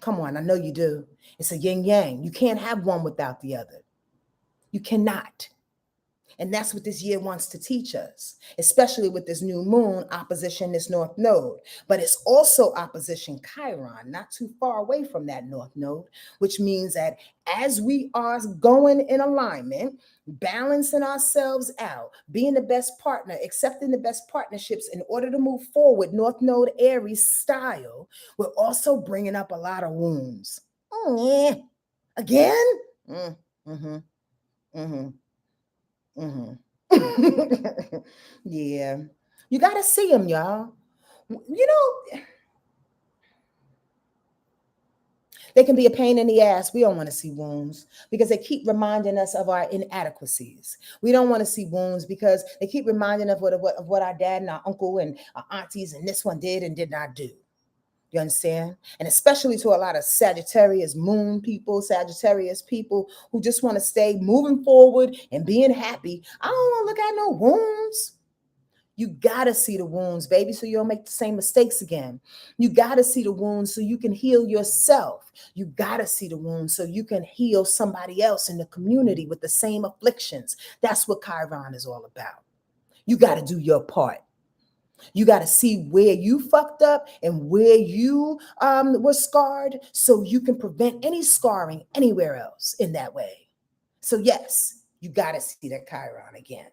Come on, I know you do. It's a yin yang. You can't have one without the other. You cannot. And that's what this year wants to teach us, especially with this new moon opposition this North Node. But it's also opposition Chiron, not too far away from that North Node, which means that as we are going in alignment, balancing ourselves out, being the best partner, accepting the best partnerships in order to move forward, North Node Aries style, we're also bringing up a lot of wounds. Oh, yeah. Again? Yeah, you got to see them, y'all. You know, they can be a pain in the ass. We don't want to see wounds because they keep reminding us of our inadequacies. We don't want to see wounds because they keep reminding us of what our dad and our uncle and our aunties and this one did and did not do. You understand? And especially to a lot of Sagittarius moon people, Sagittarius people who just want to stay moving forward and being happy. I don't want to look at no wounds. You got to see the wounds, baby, so you don't make the same mistakes again. You got to see the wounds so you can heal yourself. You got to see the wounds so you can heal somebody else in the community with the same afflictions. That's what Chiron is all about. You got to do your part. You got to see where you fucked up and where you were scarred so you can prevent any scarring anywhere else in that way. So yes, you got to see that Chiron again.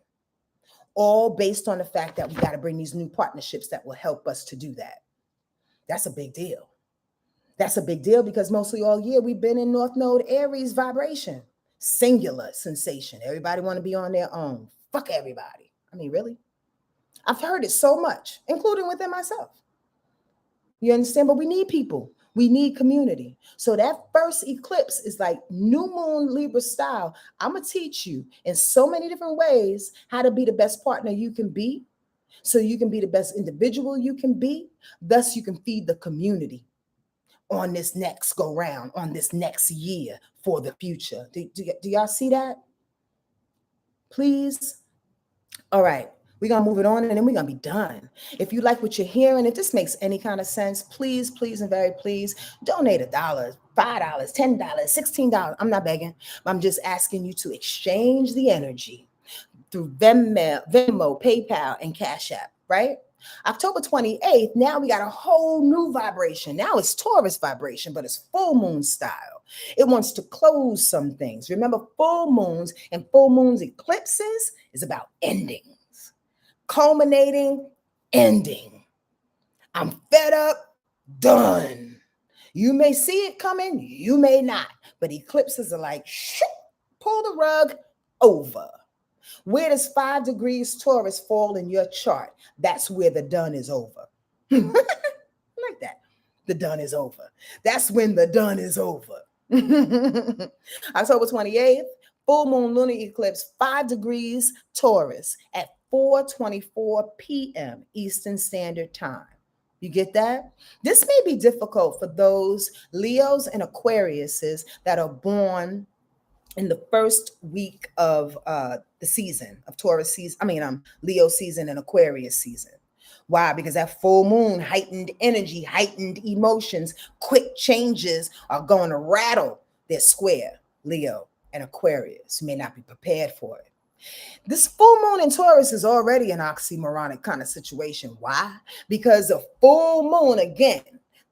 All based on the fact that we got to bring these new partnerships that will help us to do that. That's a big deal. That's a big deal because mostly all year we've been in North Node Aries vibration. Singular sensation. Everybody want to be on their own. Fuck everybody. I mean, really? I've heard it so much, including within myself. You understand? But we need people. We need community. So that first eclipse is like new moon Libra style. I'm going to teach you in so many different ways how to be the best partner you can be, so you can be the best individual you can be. Thus, you can feed the community on this next go round, on this next year for the future. Do y'all see that? Please? All right. We're going to move it on and then we're going to be done. If you like what you're hearing, if this makes any kind of sense, please, please, and very please donate $1, $5, $10, $16. I'm not begging. I'm just asking you to exchange the energy through Venmo, PayPal, and Cash App, right? October 28th, now we got a whole new vibration. Now it's Taurus vibration, but it's full moon style. It wants to close some things. Remember, full moons and full moons eclipses is about endings. Culminating, ending. I'm fed up, done. You may see it coming, you may not, but eclipses are like, pull the rug over. Where does 5 degrees Taurus fall in your chart? That's where the done is over. Like that. The done is over. That's when the done is over. October 28th, full moon lunar eclipse, 5 degrees Taurus at 4:24 p.m. Eastern Standard Time. You get that? This may be difficult for those Leos and Aquariuses that are born in the first week of the season of Taurus season. Leo season and Aquarius season. Why? Because that full moon, heightened energy, heightened emotions, quick changes are going to rattle their square, Leo and Aquarius. You may not be prepared for it. This full moon in Taurus is already an oxymoronic kind of situation. Why? Because the full moon, again,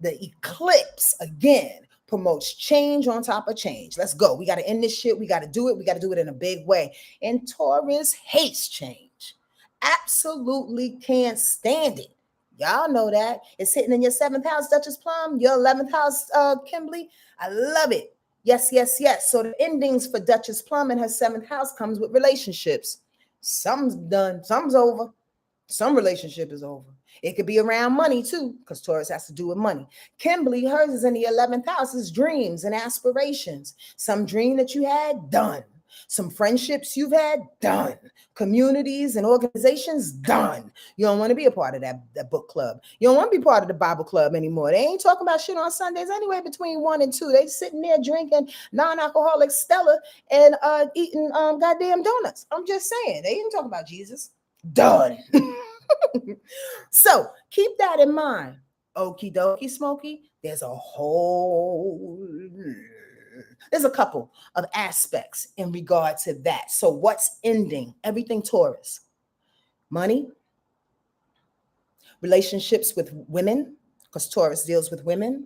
the eclipse, again, promotes change on top of change. Let's go. We got to end this shit. We got to do it. We got to do it in a big way. And Taurus hates change. Absolutely can't stand it. Y'all know that. It's hitting in your 7th house, Duchess Plum, your 11th house, Kimberly. I love it. Yes, yes, yes. So the endings for Duchess Plum in her 7th house comes with relationships. Some's done, some's over. Some relationship is over. It could be around money too, because Taurus has to do with money. Kimberly, hers is in the 11th house, is dreams and aspirations. Some dream that you had, done. Some friendships you've had, done. Communities and organizations, done. You don't want to be a part of that book club. You don't want to be part of the Bible club anymore. They ain't talking about shit on Sundays anyway between 1 and 2. They sitting there drinking non-alcoholic Stella and eating goddamn donuts. I'm just saying. They didn't talk about Jesus. Done. So keep that in mind. Okie dokie smoky. There's a couple of aspects in regard to that. So what's ending? Everything Taurus. Money, relationships with women, because Taurus deals with women,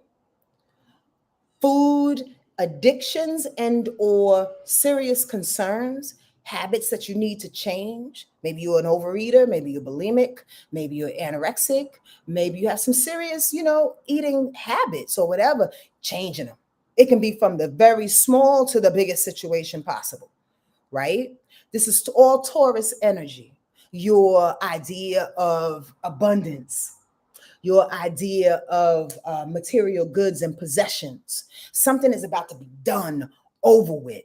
food, addictions and or serious concerns, habits that you need to change. Maybe you're an overeater, maybe you're bulimic, maybe you're anorexic, maybe you have some serious, eating habits or whatever, changing them. It can be from the very small to the biggest situation possible, right? This is all Taurus energy. Your idea of abundance, your idea of material goods and possessions. Something is about to be done, over with.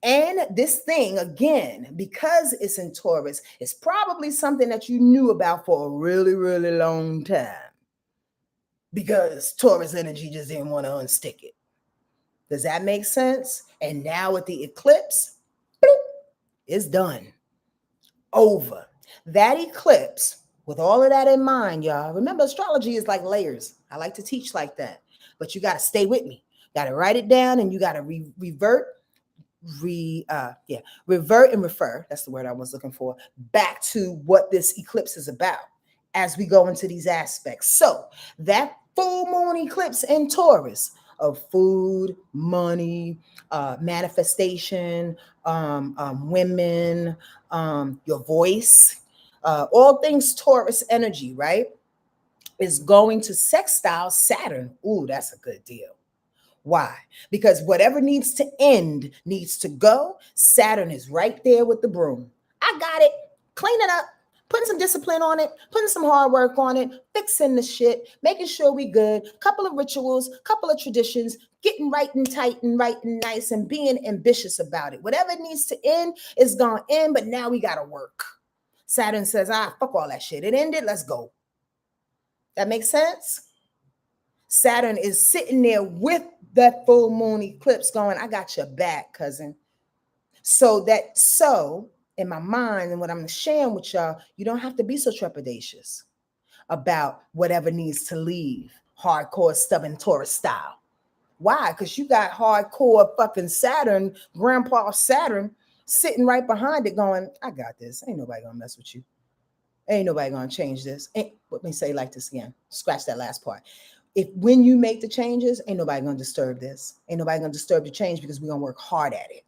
And this thing, again, because it's in Taurus, is probably something that you knew about for a really, really long time. Because Taurus energy just didn't want to unstick it. Does that make sense? And now with the eclipse, bloop, it's done. Over. That eclipse, with all of that in mind, y'all, remember astrology is like layers. I like to teach like that. But you got to stay with me. Got to write it down and you got to revert and refer, that's the word I was looking for, back to what this eclipse is about as we go into these aspects. So that full moon eclipse in Taurus of food, money, manifestation, women, your voice, all things Taurus energy, right, is going to sextile Saturn. Ooh, that's a good deal. Why? Because whatever needs to end needs to go. Saturn is right there with the broom. I got it. Clean it up. Putting some discipline on it. Putting some hard work on it. Fixing the shit. Making sure we good. Couple of rituals. Couple of traditions. Getting right and tight and right and nice and being ambitious about it. Whatever needs to end is gonna end, but now we gotta work. Saturn says, fuck all that shit. It ended. Let's go. That makes sense? Saturn is sitting there with that full moon eclipse going, I got your back, cousin. So in my mind and what I'm sharing with y'all, you don't have to be so trepidatious about whatever needs to leave. Hardcore, stubborn Taurus style. Why? Because you got hardcore fucking Saturn, Grandpa Saturn, sitting right behind it going, I got this. Ain't nobody gonna mess with you. Ain't nobody gonna change this. Let me say like this again. Scratch that last part. When you make the changes, ain't nobody gonna disturb this. Ain't nobody gonna disturb the change because we're gonna work hard at it.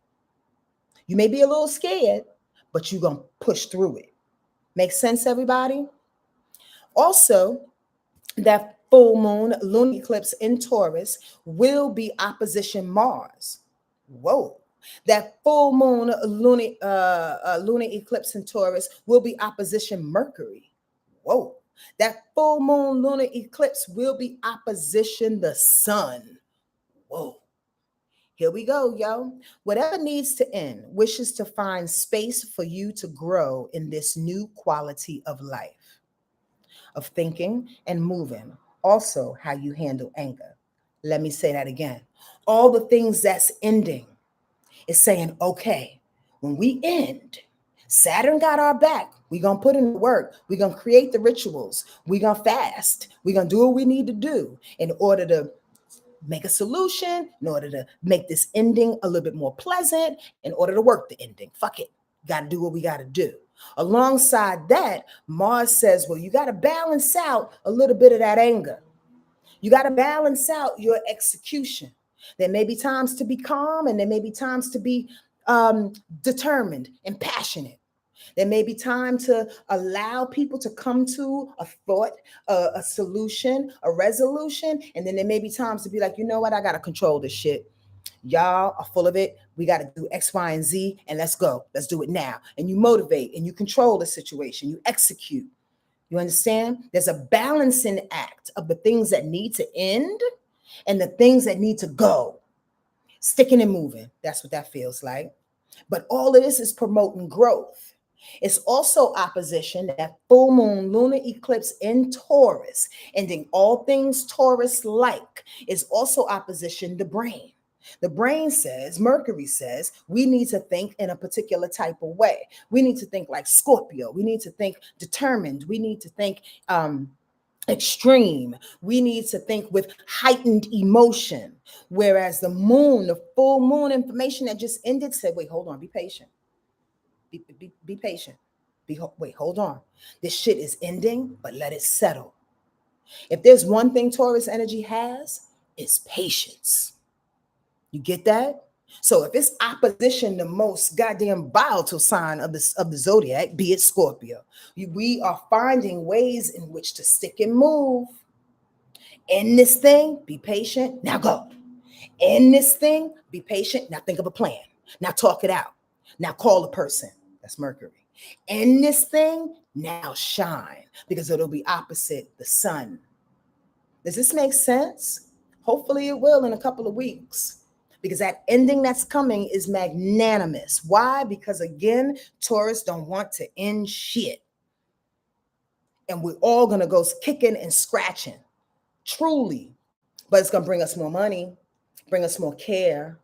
You may be a little scared, but you're gonna push through it. Make sense, everybody? Also, that full moon lunar eclipse in Taurus will be opposition Mars. Whoa. That full moon lunar eclipse in Taurus will be opposition Mercury. Whoa. That full moon lunar eclipse will be opposition the sun. Whoa. Here we go, yo. Whatever needs to end wishes to find space for you to grow in this new quality of life, of thinking and moving. Also, how you handle anger. Let me say that again. All the things that's ending is saying, okay, when we end, Saturn got our back. We're going to put in the work. We're going to create the rituals. We're going to fast. We're going to do what we need to do in order to make a solution, in order to make this ending a little bit more pleasant, in order to work the ending. Fuck it. Got to do what we got to do. Alongside that, Mars says, well, you got to balance out a little bit of that anger. You got to balance out your execution. There may be times to be calm and there may be times to be determined and passionate. There may be time to allow people to come to a thought, a solution, a resolution. And then there may be times to be like, you know what? I got to control this shit. Y'all are full of it. We got to do X, Y, and Z, and let's go. Let's do it now. And you motivate and you control the situation. You execute. You understand? There's a balancing act of the things that need to end and the things that need to go. Sticking and moving. That's what that feels like. But all of this is promoting growth. It's also opposition, that full moon lunar eclipse in Taurus, ending all things Taurus like, is also opposition the brain. The brain says, Mercury says, we need to think in a particular type of way. We need to think like Scorpio. We need to think determined. We need to think extreme. We need to think with heightened emotion. Whereas the moon, the full moon information that just ended said, wait, hold on, be patient. Be patient. Wait, hold on. This shit is ending, but let it settle. If there's one thing Taurus energy has, it's patience. You get that? So if it's opposition, the most goddamn volatile sign of the zodiac, be it Scorpio, we are finding ways in which to stick and move. In this thing, be patient. Now go. In this thing, be patient. Now think of a plan. Now talk it out. Now call a person. That's Mercury. In this thing, now shine, because it'll be opposite the sun. Does this make sense? Hopefully it will in a couple of weeks, because that ending that's coming is magnanimous. Why? Because again, Taurus don't want to end shit. And we're all going to go kicking and scratching, truly. But it's going to bring us more money, bring us more care,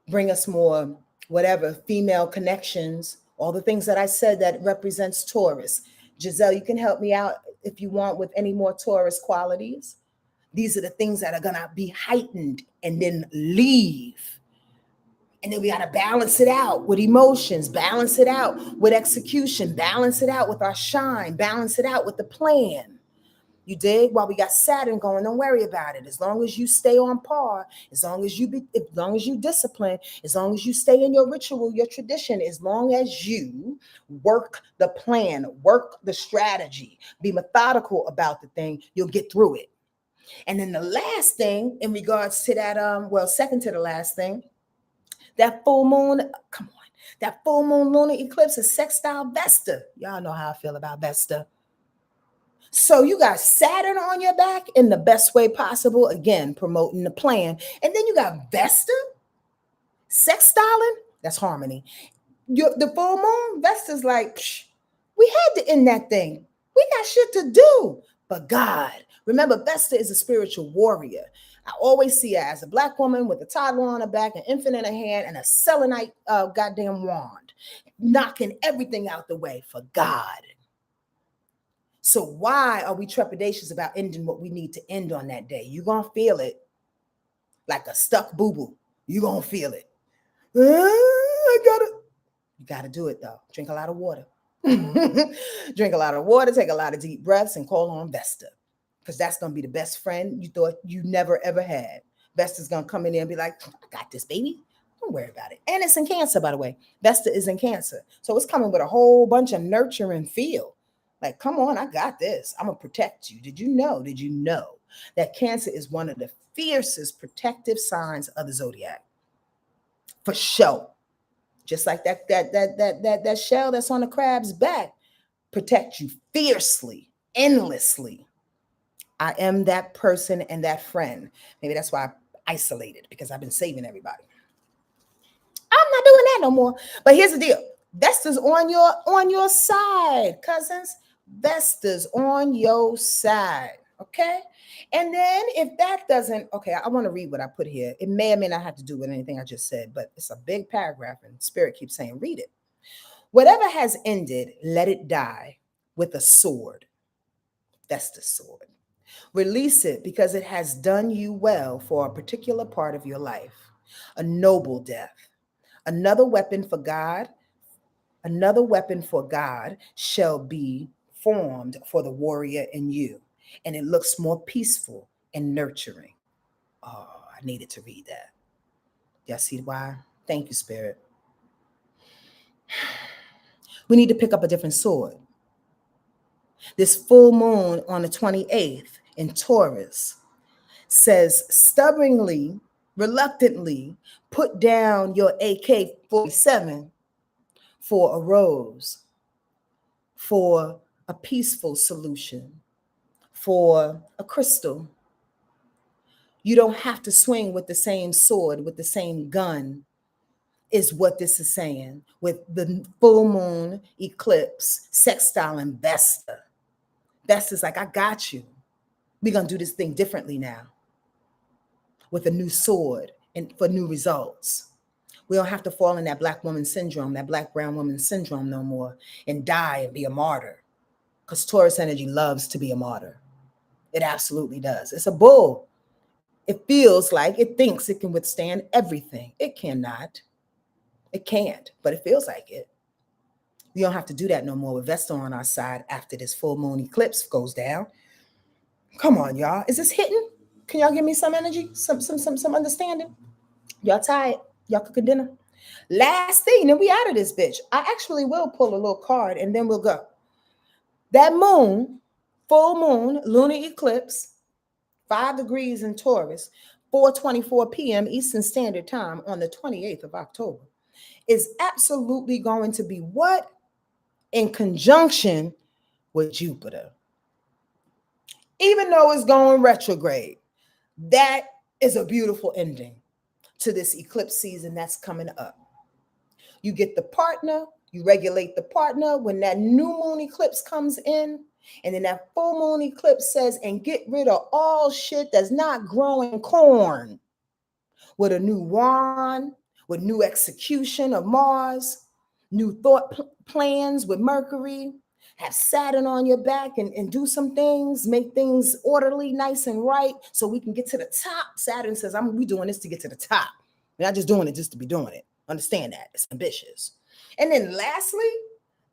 bring us more whatever, female connections, all the things that I said that represents Taurus. Giselle, you can help me out if you want with any more Taurus qualities. These are the things that are going to be heightened and then leave. And then we got to balance it out with emotions, balance it out with execution, balance it out with our shine, balance it out with the plan. You dig? While we got Saturn going, don't worry about it. As long as you stay on par, as long as you discipline, as long as you stay in your ritual, your tradition, as long as you work the plan, work the strategy, be methodical about the thing, you'll get through it. And then the last thing in regards to that, second to the last thing, that full moon, come on, that full moon lunar eclipse is sextile Vesta. Y'all know how I feel about Vesta. So you got Saturn on your back in the best way possible, again, promoting the plan. And then you got Vesta, sextiling, that's harmony. The full moon, Vesta's like, we had to end that thing. We got shit to do. But God, remember, Vesta is a spiritual warrior. I always see her as a Black woman with a toddler on her back, an infant in her hand, and a selenite goddamn wand, knocking everything out the way for God. So why are we trepidatious about ending what we need to end on that day? You're going to feel it like a stuck boo-boo. You're going to feel it. You got to do it, though. Drink a lot of water. Drink a lot of water, take a lot of deep breaths, and call on Vesta, because that's going to be the best friend you thought you never, ever had. Vesta's going to come in there and be like, I got this, baby. Don't worry about it. And it's in Cancer, by the way. Vesta is in Cancer. So it's coming with a whole bunch of nurturing feel. Like, come on, I got this. I'm going to protect you. Did you know that Cancer is one of the fiercest protective signs of the zodiac? For sure. Just like that shell that's on the crab's back protect you fiercely, endlessly. I am that person and that friend. Maybe that's why I isolated, because I've been saving everybody. I'm not doing that no more. But here's the deal. Vesta's on your side, cousins. Vesta's on your side. Okay. And then if that doesn't, okay, I want to read what I put here. It may or may not have to do with anything I just said, but it's a big paragraph and Spirit keeps saying, read it. Whatever has ended, let it die with a sword. That's the sword. Release it because it has done you well for a particular part of your life. A noble death. Another weapon for God shall be formed for the warrior in you, and it looks more peaceful and nurturing. Oh, I needed to read that. Y'all see why? Thank you, Spirit. We need to pick up a different sword. This full moon on the 28th in Taurus says, stubbornly reluctantly put down your AK-47 for a rose, for a peaceful solution, for a crystal. You don't have to swing with the same sword, with the same gun, is what this is saying. With the full moon eclipse, sextile and Vesta. Vesta's like, I got you. We're going to do this thing differently now with a new sword and for new results. We don't have to fall in that black woman syndrome, that black brown woman syndrome no more and die and be a martyr. Because Taurus energy loves to be a martyr. It absolutely does. It's a bull. It feels like it thinks it can withstand everything. It cannot. It can't, but it feels like it. We don't have to do that no more with Vesta on our side after this full moon eclipse goes down. Come on, y'all. Is this hitting? Can y'all give me some energy, some understanding? Y'all tired? Y'all cooking dinner? Last thing, then we out of this bitch. I actually will pull a little card and then we'll go. That moon, full moon, lunar eclipse, 5 degrees in Taurus, 4:24 p.m. Eastern Standard Time on the 28th of October, is absolutely going to be what? In conjunction with Jupiter. Even though it's going retrograde, that is a beautiful ending to this eclipse season that's coming up. You get the partner, you regulate the partner when that new moon eclipse comes in, and then that full moon eclipse says, and get rid of all shit that's not growing corn, with a new wand, with new execution of Mars, new thought plans with Mercury, have Saturn on your back and do some things, make things orderly, nice and right, so we can get to the top. Saturn says, we doing this to get to the top. We're not just doing it just to be doing it. Understand that. It's ambitious. And then lastly,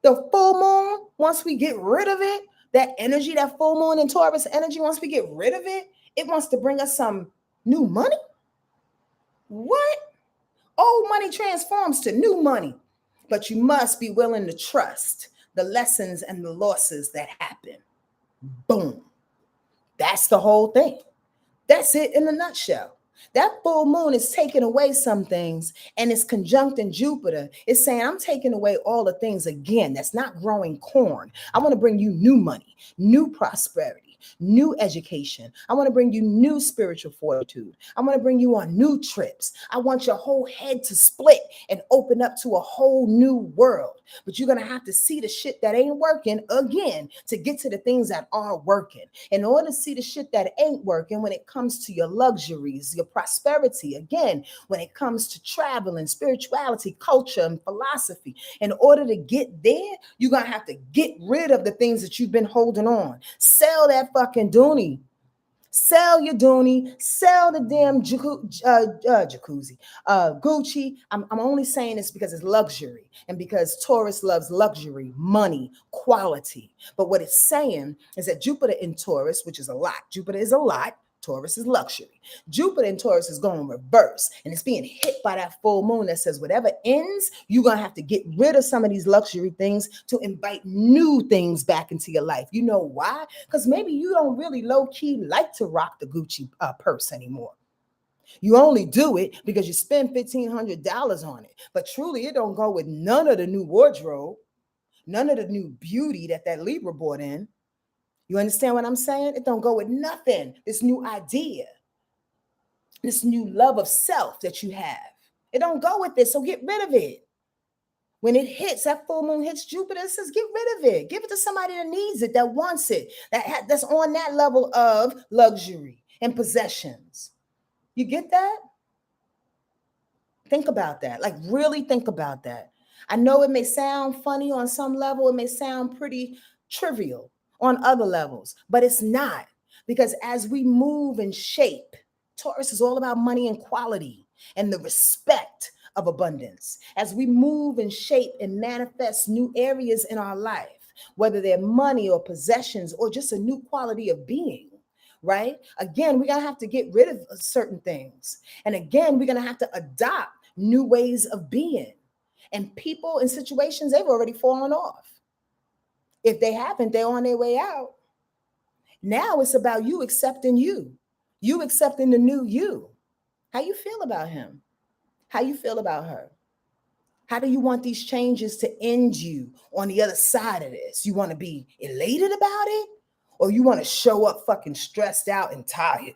the full moon, once we get rid of it, that energy, that full moon and Taurus energy, once we get rid of it, it wants to bring us some new money. What? Old money transforms to new money, but you must be willing to trust the lessons and the losses that happen. Boom. That's the whole thing. That's it in a nutshell. That full moon is taking away some things, and it's conjunct in Jupiter. It's saying, I'm taking away all the things again that's not growing corn. I want to bring you new money, new prosperity, new education. I want to bring you new spiritual fortitude. I want to bring you on new trips. I want your whole head to split and open up to a whole new world. But you're going to have to see the shit that ain't working again to get to the things that are working. In order to see the shit that ain't working when it comes to your luxuries, your prosperity, again, when it comes to travel and spirituality, culture and philosophy, in order to get there, you're going to have to get rid of the things that you've been holding on. Sell that fucking dooney. Sell your dooney, sell the damn jacuzzi, Gucci. I'm only saying this because it's luxury and because Taurus loves luxury, money, quality. But what it's saying is that Jupiter in Taurus, which is a lot, Jupiter is a lot, Taurus is luxury. Jupiter in Taurus is going reverse, and it's being hit by that full moon that says whatever ends, you're going to have to get rid of some of these luxury things to invite new things back into your life. You know why? Because maybe you don't really low-key like to rock the Gucci purse anymore. You only do it because you spend $1,500 on it. But truly, it don't go with none of the new wardrobe, none of the new beauty that Libra brought in. You understand what I'm saying? It don't go with nothing. This new idea, this new love of self that you have, it don't go with this. So get rid of it. When it hits, that full moon hits Jupiter, it says get rid of it. Give it to somebody that needs it, that wants it, that's on that level of luxury and possessions. You get that? Think about that. Like, really think about that. I know it may sound funny on some level. It may sound pretty trivial on other levels, but it's not, because as we move and shape, Taurus is all about money and quality and the respect of abundance. As we move and shape and manifest new areas in our life, whether they're money or possessions or just a new quality of being, right? Again, we're going to have to get rid of certain things. And again, we're going to have to adopt new ways of being. And people in situations, they've already fallen off. If they haven't, they're on their way out. Now it's about you accepting the new you. How you feel about him? How you feel about her? How do you want these changes to end you on the other side of this? You want to be elated about it? Or you want to show up fucking stressed out and tired?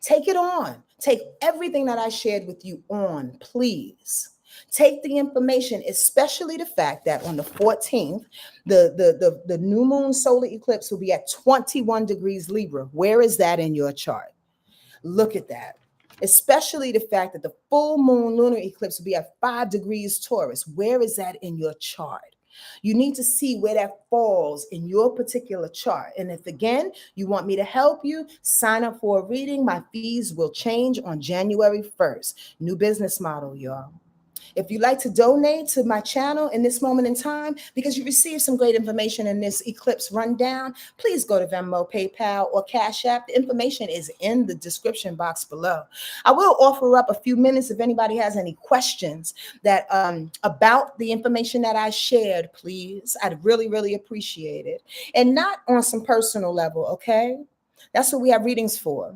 Take it on. Take everything that I shared with you on, please. Take the information, especially the fact that on the 14th, the new moon solar eclipse will be at 21 degrees Libra. Where is that in your chart? Look at that. Especially the fact that the full moon lunar eclipse will be at 5 degrees Taurus. Where is that in your chart? You need to see where that falls in your particular chart. And if, again, you want me to help you, sign up for a reading. My fees will change on January 1st. New business model, y'all. If you'd like to donate to my channel in this moment in time, because you received some great information in this eclipse rundown, please go to Venmo, PayPal, or Cash App. The information is in the description box below. I will offer up a few minutes if anybody has any questions that about the information that I shared, please. I'd really, really appreciate it. And not on some personal level, okay? That's what we have readings for.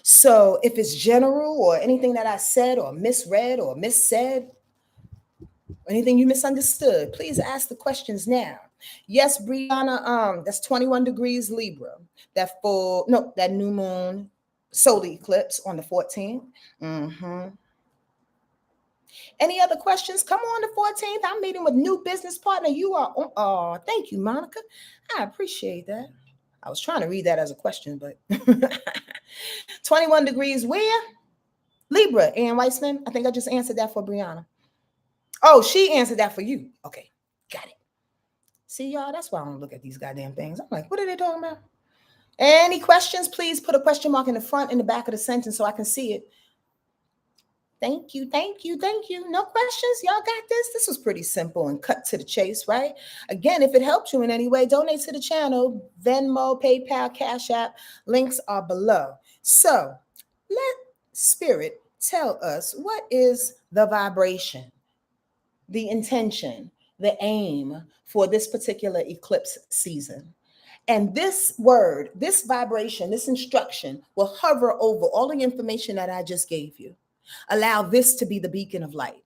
So if it's general or anything that I said or misread or missaid, or anything you misunderstood, please ask the questions now. Yes, Brianna, that's 21 degrees Libra. That new moon solar eclipse on the 14th. Any other questions? Come on the 14th. I'm meeting with new business partner. You are on. Oh, thank you, Monica. I appreciate that. I was trying to read that as a question, but 21 degrees where? Libra, Ann Weissman. I think I just answered that for Brianna. Oh, she answered that for you. Okay, got it. See, y'all, that's why I don't look at these goddamn things. I'm like, what are they talking about? Any questions? Please put a question mark in the front and the back of the sentence so I can see it. Thank you, thank you, thank you. No questions? Y'all got this? This was pretty simple and cut to the chase, right? Again, if it helped you in any way, donate to the channel. Venmo, PayPal, Cash App. Links are below. So let Spirit tell us, what is the vibration, the intention, the aim for this particular eclipse season? And this word, this vibration, this instruction will hover over all the information that I just gave you. Allow this to be the beacon of light,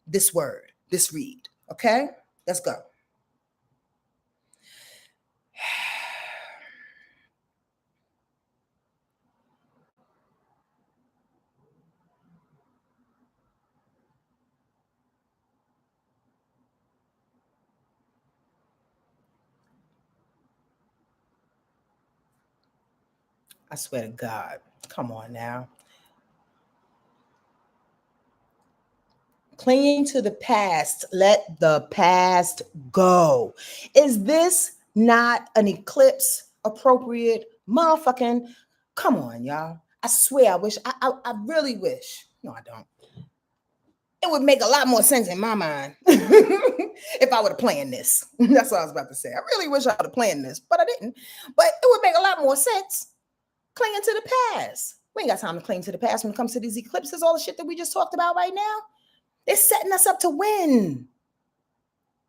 this word, this read. Okay, let's go. I swear to God, come on now. Clinging to the past, let the past go. Is this not an eclipse appropriate motherfucking? Come on, y'all. I swear, I really wish. No, I don't. It would make a lot more sense in my mind if I would have planned this. That's what I was about to say. I really wish I would have planned this, but I didn't. But it would make a lot more sense clinging to the past. We ain't got time to cling to the past when it comes to these eclipses, all the shit that we just talked about right now. They're setting us up to win.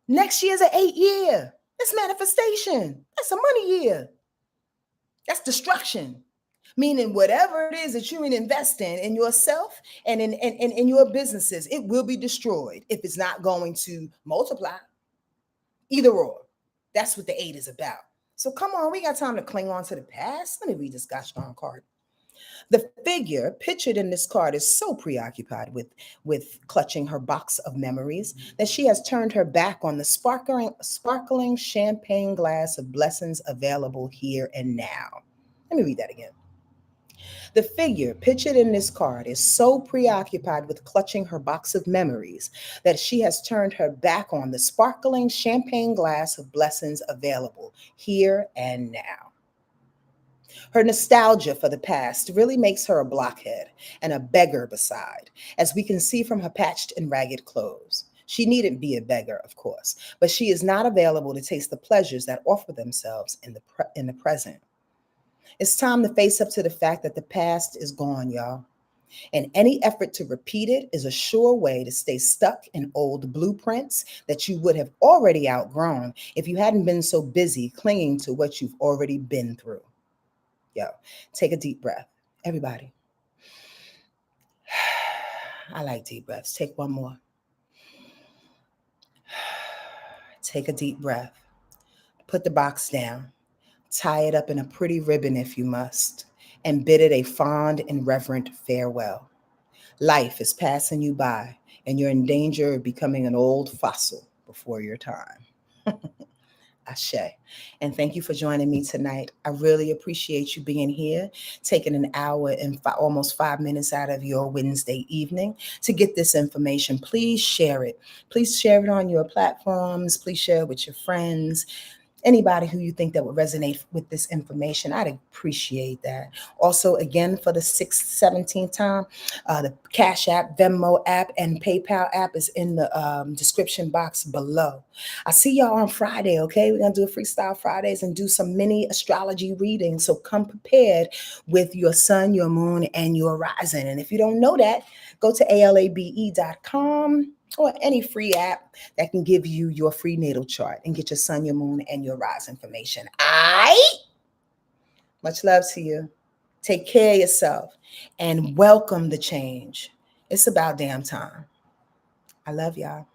Next year's an 8-year. That's manifestation. That's a money year. That's destruction. Meaning whatever it is that you invest in yourself and in your businesses, it will be destroyed if it's not going to multiply. Either or. That's what the 8 is about. So come on, we got time to cling on to the past. Let me read this gosh darn card. The figure pictured in this card is so preoccupied with clutching her box of memories that she has turned her back on the sparkling champagne glass of blessings available here and now. Let me read that again. The figure pictured in this card is so preoccupied with clutching her box of memories that she has turned her back on the sparkling champagne glass of blessings available here and now. Her nostalgia for the past really makes her a blockhead and a beggar beside, as we can see from her patched and ragged clothes. She needn't be a beggar, of course, but she is not available to taste the pleasures that offer themselves in the present. It's time to face up to the fact that the past is gone, y'all. And any effort to repeat it is a sure way to stay stuck in old blueprints that you would have already outgrown if you hadn't been so busy clinging to what you've already been through. Yo, take a deep breath, everybody. I like deep breaths. Take one more. Take a deep breath. Put the box down. Tie it up in a pretty ribbon if you must, and bid it a fond and reverent farewell. Life is passing you by, and you're in danger of becoming an old fossil before your time. Ashe. And thank you for joining me tonight. I really appreciate you being here, taking an hour and almost 5 minutes out of your Wednesday evening to get this information. Please share it. Please share it on your platforms. Please share it with your friends. Anybody who you think that would resonate with this information, I'd appreciate that. Also, again, for the 6th, 17th time, the Cash App, Venmo app, and PayPal app is in the description box below. I'll see y'all on Friday, okay? We're going to do a Freestyle Fridays and do some mini astrology readings. So come prepared with your sun, your moon, and your rising. And if you don't know that, go to alabe.com or any free app that can give you your free natal chart and get your sun, your moon, and your rise information. Much love to you. Take care of yourself and welcome the change. It's about damn time. I love y'all.